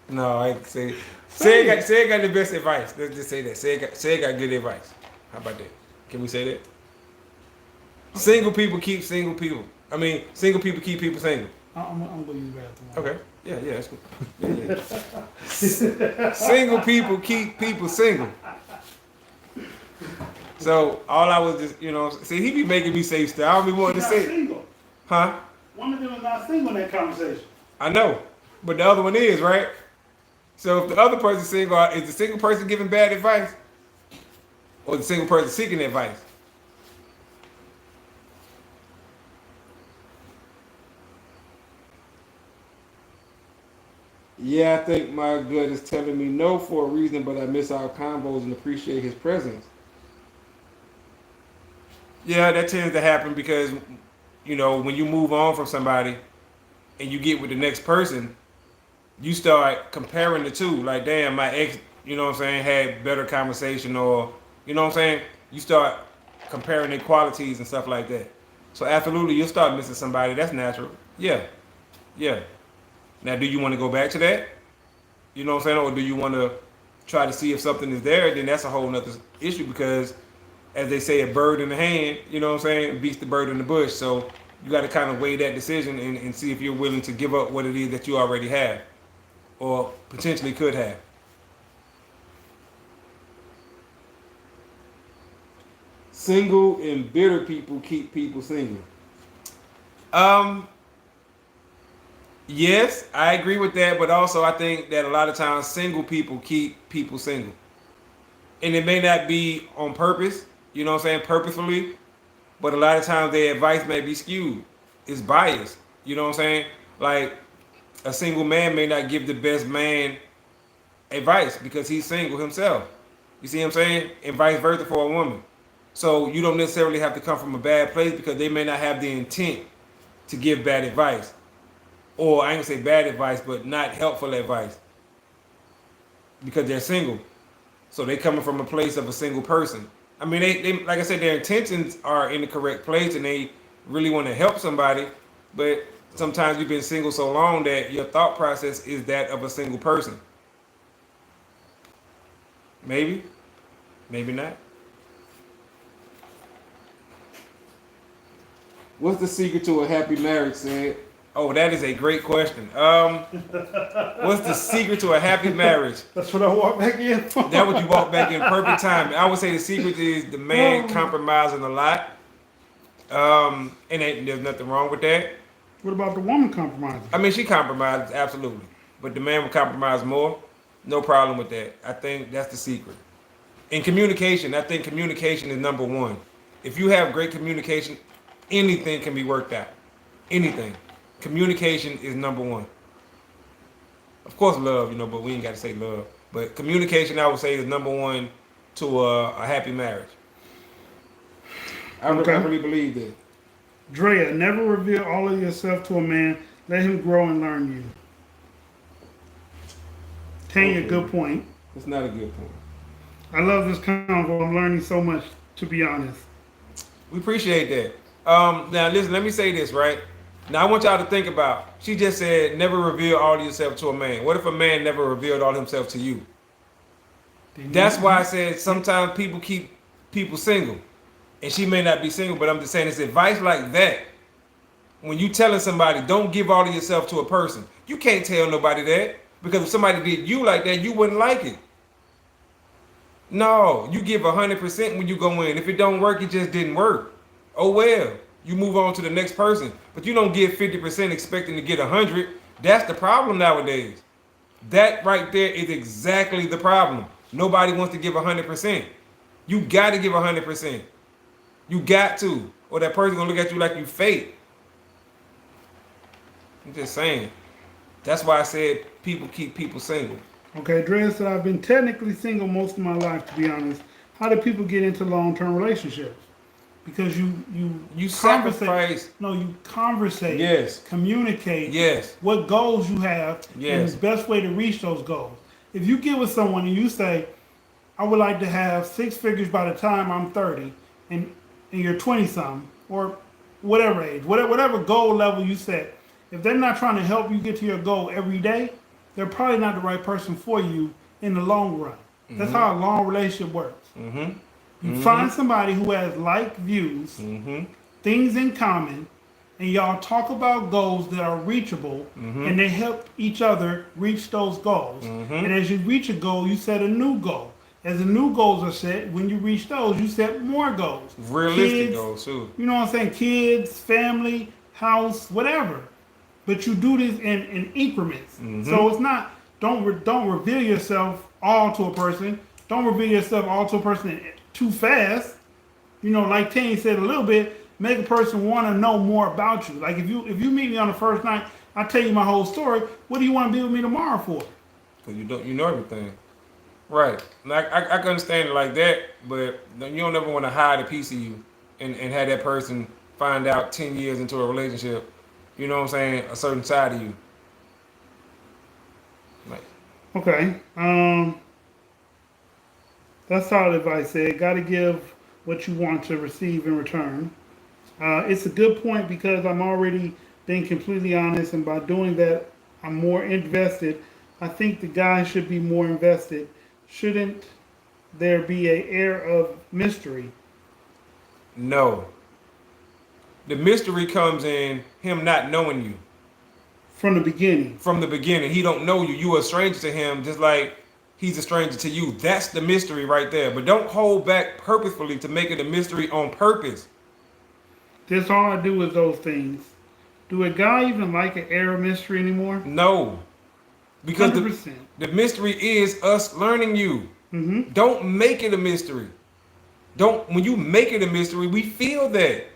B: No, I say. Say it got the best advice. Let's just say that. Say it got good advice. How about that? Can we say that? Single people keep single people. I mean, single people keep people single.
A: I'm going to use that tomorrow.
B: Okay. Yeah, that's cool. Yeah. Single people keep people single. So all I was just, see, he be making me say stuff. I don't be wanting to
A: He's
B: say
A: not
B: it.
A: single.
B: Huh?
A: One of them is not single in that conversation.
B: I know. But the other one is, right? So if the other person's single, is the single person giving bad advice? Or the single person seeking advice?
C: yeah, I think my gut is telling me no for a reason, but I miss our combos and appreciate his presence.
B: Yeah, that tends to happen because, when you move on from somebody, and you get with the next person, you start comparing the two. Like, damn, my ex, you know what I'm saying, had better conversation, or you know what I'm saying. You start comparing their qualities and stuff like that. So absolutely, you'll start missing somebody. That's natural. Yeah, yeah. Now, do you want to go back to that? You know what I'm saying, or do you want to try to see if something is there? Then that's a whole nother issue because, as they say, a bird in the hand, you know what I'm saying, beats the bird in the bush. So you got to kind of weigh that decision and see if you're willing to give up what it is that you already have or potentially could have.
C: Single and bitter people keep people single.
B: Yes, I agree with that, but also I think that a lot of times single people keep people single. And it may not be on purpose, you know what I'm saying, purposefully, but a lot of times their advice may be skewed. It's biased, you know what I'm saying? Like a single man may not give the best man advice because he's single himself. You see what I'm saying? And vice versa for a woman. So you don't necessarily have to come from a bad place because they may not have the intent to give bad advice. Or I ain't gonna say bad advice, but not helpful advice. Because they're single. So they coming from a place of a single person. I mean, they like I said, their intentions are in the correct place and they really want to help somebody, but sometimes you've been single so long that your thought process is that of a single person. Maybe, maybe not.
C: What's the secret to a happy marriage, Sid?
B: Oh, that is a great question. What's the secret to a happy marriage?
A: That's what I walk back in.
B: That what you walk back in perfect time. I would say the secret is the man compromising a lot. And there's nothing wrong with that.
A: What about the woman compromising?
B: I mean, she compromises, absolutely. But the man will compromise more. No problem with that. I think that's the secret. In communication, I think communication is number one. If you have great communication, anything can be worked out. Anything. Communication is number one. Of course, love, you know, but we ain't got to say love. But communication, I would say, is number one to a happy marriage.
C: I really believe that.
A: Drea, never reveal all of yourself to a man. Let him grow and learn you. Tanya,
C: Okay.
A: good point.
C: It's not a good point.
A: I love this convo. I'm learning so much, to be honest.
B: We appreciate that. Now, listen, let me say this, right? Now, I want y'all to think about, she just said, never reveal all of yourself to a man. What if a man never revealed all himself to you? That's why I said sometimes people keep people single. And she may not be single, but I'm just saying it's advice like that. When you telling somebody, don't give all of yourself to a person. You can't tell nobody that. Because if somebody did you like that, you wouldn't like it. No, you give 100% when you go in. If it don't work, it just didn't work. Oh well, you move on to the next person. But you don't give 50% expecting to get 100. That's the problem nowadays. That right there is exactly the problem. Nobody wants to give 100%. You got to give 100%. You got to, or that person gonna look at you like you fake. I'm just saying. That's why I said people keep people single.
A: Okay, Drea said, I've been technically single most of my life, to be honest. How do people get into long-term relationships? Because you
B: sacrifice.
A: No, you conversate.
B: Yes.
A: Communicate.
B: Yes.
A: What goals you have.
B: Yes.
A: And the best way to reach those goals. If you get with someone and you say, I would like to have 6 figures by the time I'm 30, and you're 20-something, or whatever age, whatever goal level you set, if they're not trying to help you get to your goal every day, they're probably not the right person for you in the long run. Mm-hmm. That's how a long relationship works.
B: Mm-hmm.
A: You find somebody who has like views, things in common, and y'all talk about goals that are reachable, and they help each other reach those goals. And as you reach a goal, you set a new goal. As the new goals are set, when you reach those, you set more goals.
B: Realistic goals too.
A: You know what I'm saying? Kids, family, house, whatever. But you do this in increments. So it's not, don't reveal yourself all to a person. Don't reveal yourself all to a person too fast. You know, like Tanya said a little bit, make a person want to know more about you. Like if you meet me on the first night, I tell you my whole story. What do you want to be with me tomorrow for?
B: Because you know everything. Right. Like I can understand it like that, but you don't ever want to hide a piece of you and have that person find out 10 years into a relationship you know what I'm saying, a certain side of you. Like,
A: Okay. That's solid advice. Said, got to give what you want to receive in return. It's a good point because I'm already being completely honest, and by doing that, I'm more invested. I think the guy should be more invested. Shouldn't there be a air of mystery?
B: no. The mystery comes in him not knowing you.
A: From the beginning.
B: From the beginning, he don't know you. You are a stranger to him, just like he's a stranger to you. That's the mystery right there. But don't hold back purposefully to make it a mystery on purpose.
A: That's all I do is those things. Do a guy even like an air of mystery anymore?
B: No, because
A: 100%.
B: the mystery is us learning you.
A: Mm-hmm.
B: Don't make it a mystery. Don't. When you make it a mystery, we feel that.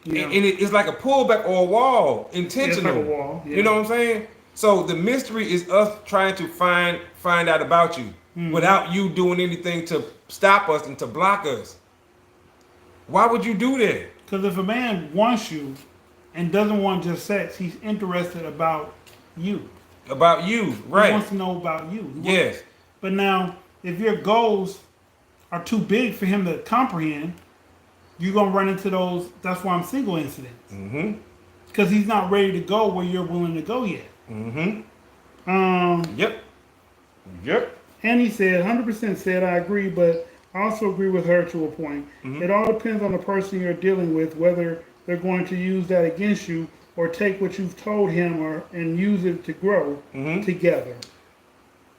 A: Yeah.
B: And it's like a pullback or a wall, intentional.
A: It's like a wall, yeah.
B: You know what I'm saying? So the mystery is us trying to find out about you without you doing anything to stop us and to block us. Why would you do that?
A: Because if a man wants you and doesn't want just sex, he's interested about you.
B: About you,
A: He
B: right?
A: wants to know about you.
B: Yes.
A: But now, if your goals are too big for him to comprehend, you're going to run into those, that's why I'm single incidents.
B: Mm-hmm.
A: Because he's not ready to go where you're willing to go yet.
B: Mm-hmm. Yep.
A: And he said, 100% said, I agree, but I also agree with her to a point. It all depends on the person you're dealing with, whether they're going to use that against you or take what you've told him and use it to grow together.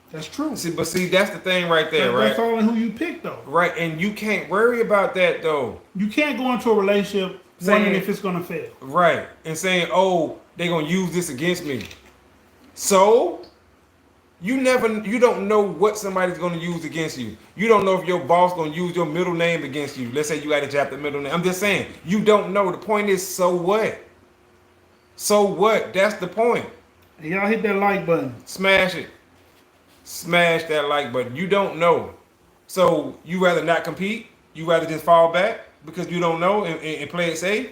A: That's true.
B: See, that's the thing right there, right?
A: That's all in who you pick, though.
B: Right, and you can't worry about that though.
A: You can't go into a relationship wondering if it's going to fail.
B: Right, and saying, "Oh, they're gonna use this against me." So, you don't know what somebody's gonna use against you. You don't know if your boss gonna use your middle name against you. Let's say you got to jab the middle name. I'm just saying, you don't know. The point is, so what? So what? That's the point.
A: And y'all hit that like button.
B: Smash it. Smash that like button. You don't know. So you rather not compete? You rather just fall back because you don't know and play it safe?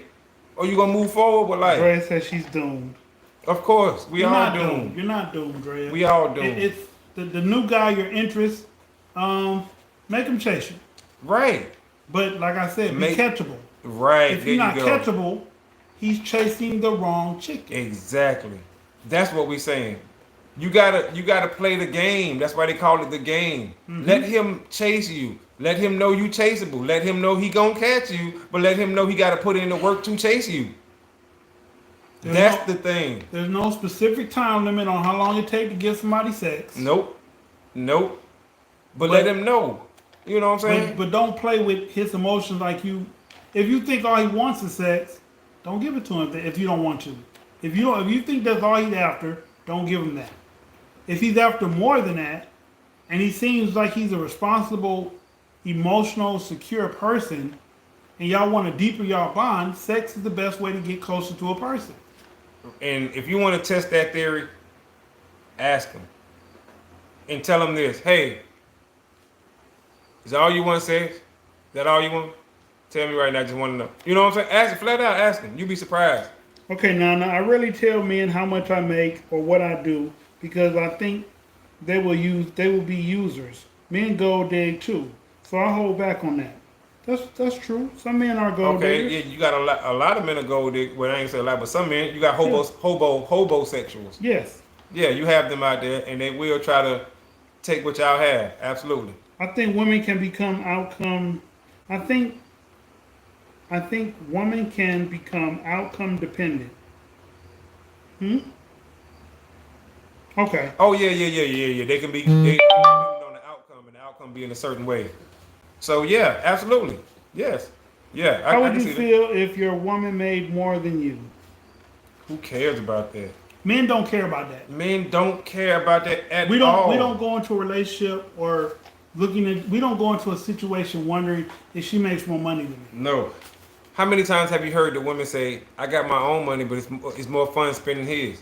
B: Or you gonna move forward with life?
A: Dre says she's doomed.
B: Of course. We
A: You're
B: all
A: not
B: doomed.
A: You're not doomed, Dre.
B: We all doomed.
A: It's the new guy, your interest, make him chase you.
B: Right.
A: But like I said, be catchable.
B: Right.
A: If you're not catchable, he's chasing the wrong chicken.
B: Exactly. That's what we're saying. You gotta play the game. That's why they call it the game. Let him chase you. Let him know you chaseable. Let him know he gonna catch you, but let him know he gotta put in the work to chase you. That's the thing.
A: There's no specific time limit on how long it takes to give somebody sex.
B: Nope. But let him know. You know what I'm saying?
A: But don't play with his emotions like you. If you think all he wants is sex, don't give it to him if you don't want to. If you think that's all he's after, don't give him that. If he's after more than that, and he seems like he's a responsible, emotional, secure person, and y'all want to deepen y'all bond, sex is the best way to get closer to a person.
B: And if you want to test that theory, ask him. And tell him this. Hey, is that all you want sex? Is that all you want? Tell me right now, I just want to know. You know what I'm saying? Ask him, flat out ask him. You'd be surprised.
A: Okay, now I really tell men how much I make or what I do because I think they will be users. Men gold dig too. So I hold back on that. That's true. Some men are gold diggers.
B: Okay, yeah, you got a lot of men are gold diggers. Well, I ain't say a lot, but some men, you got hobosexuals.
A: Yes.
B: Yeah, you have them out there, and they will try to take what y'all have. Absolutely.
A: I think women can become outcome. I think women can become outcome dependent. Okay.
B: Oh yeah. They can be dependent on the outcome, and the outcome being a certain way. So yeah, absolutely. Yes. Yeah.
A: How
B: I
A: would
B: can
A: you
B: see
A: feel if your woman made more than you?
B: Who cares about that?
A: Men don't care about that.
B: Men don't care about that at
A: We
B: all.
A: don't go into a relationship or we don't go into a situation wondering if she makes more money than me.
B: No. How many times have you heard the women say, "I got my own money, but it's more fun spending his"?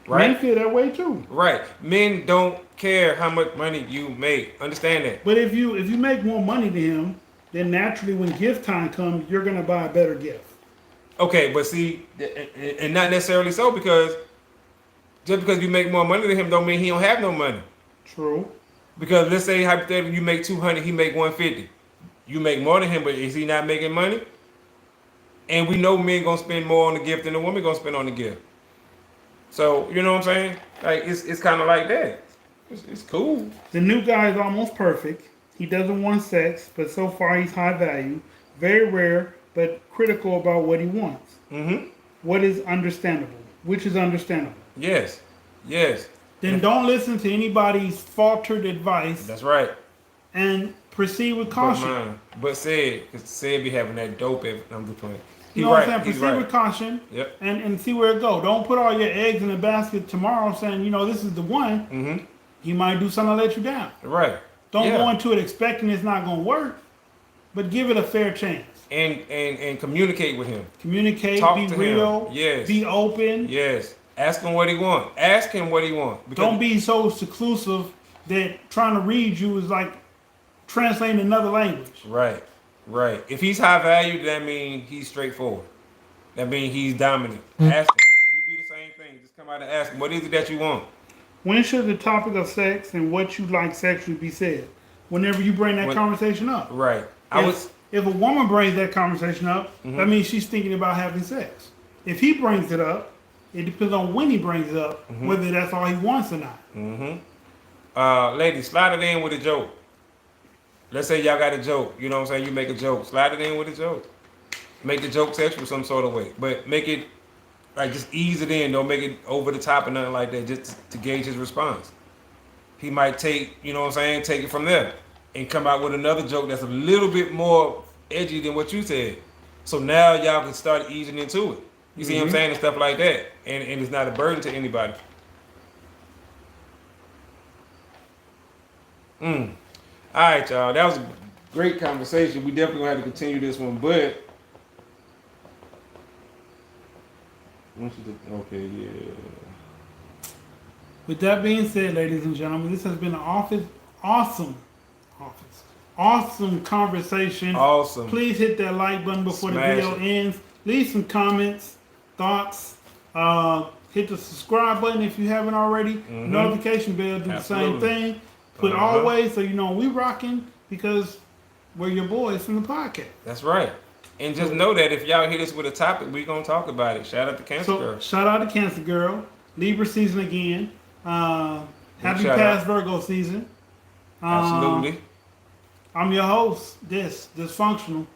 B: Right.
A: Men feel that way too.
B: Right. Men don't care how much money you make. Understand that.
A: But if you make more money than him, then naturally when gift time comes, you're gonna buy a better gift.
B: Okay, but see, and not necessarily so, because just because you make more money than him don't mean he don't have no money.
A: True.
B: Because let's say hypothetically you make 200, he make 150. You make more than him, but is he not making money? And we know men gonna spend more on the gift than the woman gonna spend on the gift. So you know what I'm saying? Like it's kind of like that. It's cool.
A: The new guy is almost perfect. He doesn't want sex, but so far he's high value, very rare, but critical about what he wants.
B: Mm-hmm.
A: What is understandable? Which is understandable.
B: Yes. Yes.
A: Then don't listen to anybody's faltered advice
B: That's right.
A: and proceed with caution.
B: But said be having that dope. I'm just playing.
A: You know what I'm saying? Proceed with caution.
B: Yep.
A: And see where it goes. Don't put all your eggs in the basket tomorrow saying, you know, this is the one.
B: Mm-hmm.
A: He might do something to let you down.
B: Right.
A: Don't go into it expecting it's not going to work, but give it a fair chance.
B: And communicate with him.
A: Communicate,
B: Talk
A: be
B: to
A: real,
B: him. Yes.
A: be open.
B: Yes. Ask him what he want. Ask him what he want.
A: Don't be so seclusive that trying to read you is like translating another language.
B: Right. Right. If he's high value, that means he's straightforward. That means he's dominant. Ask him. You be the same thing. Just come out and ask him, what is it that you want?
A: When should the topic of sex and what you like sexually be said? Whenever you bring that conversation up.
B: Right.
A: If a woman brings that conversation up, that means she's thinking about having sex. If he brings it up, it depends on when he brings it up, whether that's all he wants or not.
B: Mm-hmm. Ladies, slide it in with a joke. Let's say y'all got a joke. You know what I'm saying? You make a joke. Slide it in with a joke. Make the joke sexual some sort of way. But make it, like, just ease it in. Don't make it over the top or nothing like that, just to gauge his response. He might take, you know what I'm saying, take it from there and come out with another joke that's a little bit more edgy than what you said. So now y'all can start easing into it. You see what I'm saying? And stuff like that. And it's not a burden to anybody. All right, y'all. That was a great conversation. We definitely gonna have to continue this one, but okay, yeah.
A: With that being said, ladies and gentlemen, this has been an awesome conversation.
B: Awesome.
A: Please hit that like button before
B: Smash
A: the video ends. Leave some comments, thoughts. Hit the subscribe button if you haven't already. Notification bell, do the same thing. Put always so you know we rocking because we're your boys from the podcast.
B: That's right. And just know that if y'all hit us with a topic, we're gonna talk about it. Shout out to Cancer Girl.
A: Shout out to Cancer Girl. Libra season again. Happy past Virgo season.
B: Absolutely.
A: I'm your host, Dysfunctional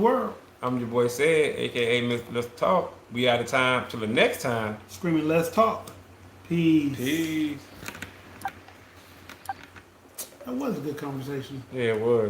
A: World.
B: I'm your boy Said, aka Mr. Let's Talk. We out of time till the next time.
A: Screaming, let's talk. Peace.
B: Peace.
A: That was a good conversation.
B: Yeah, it was.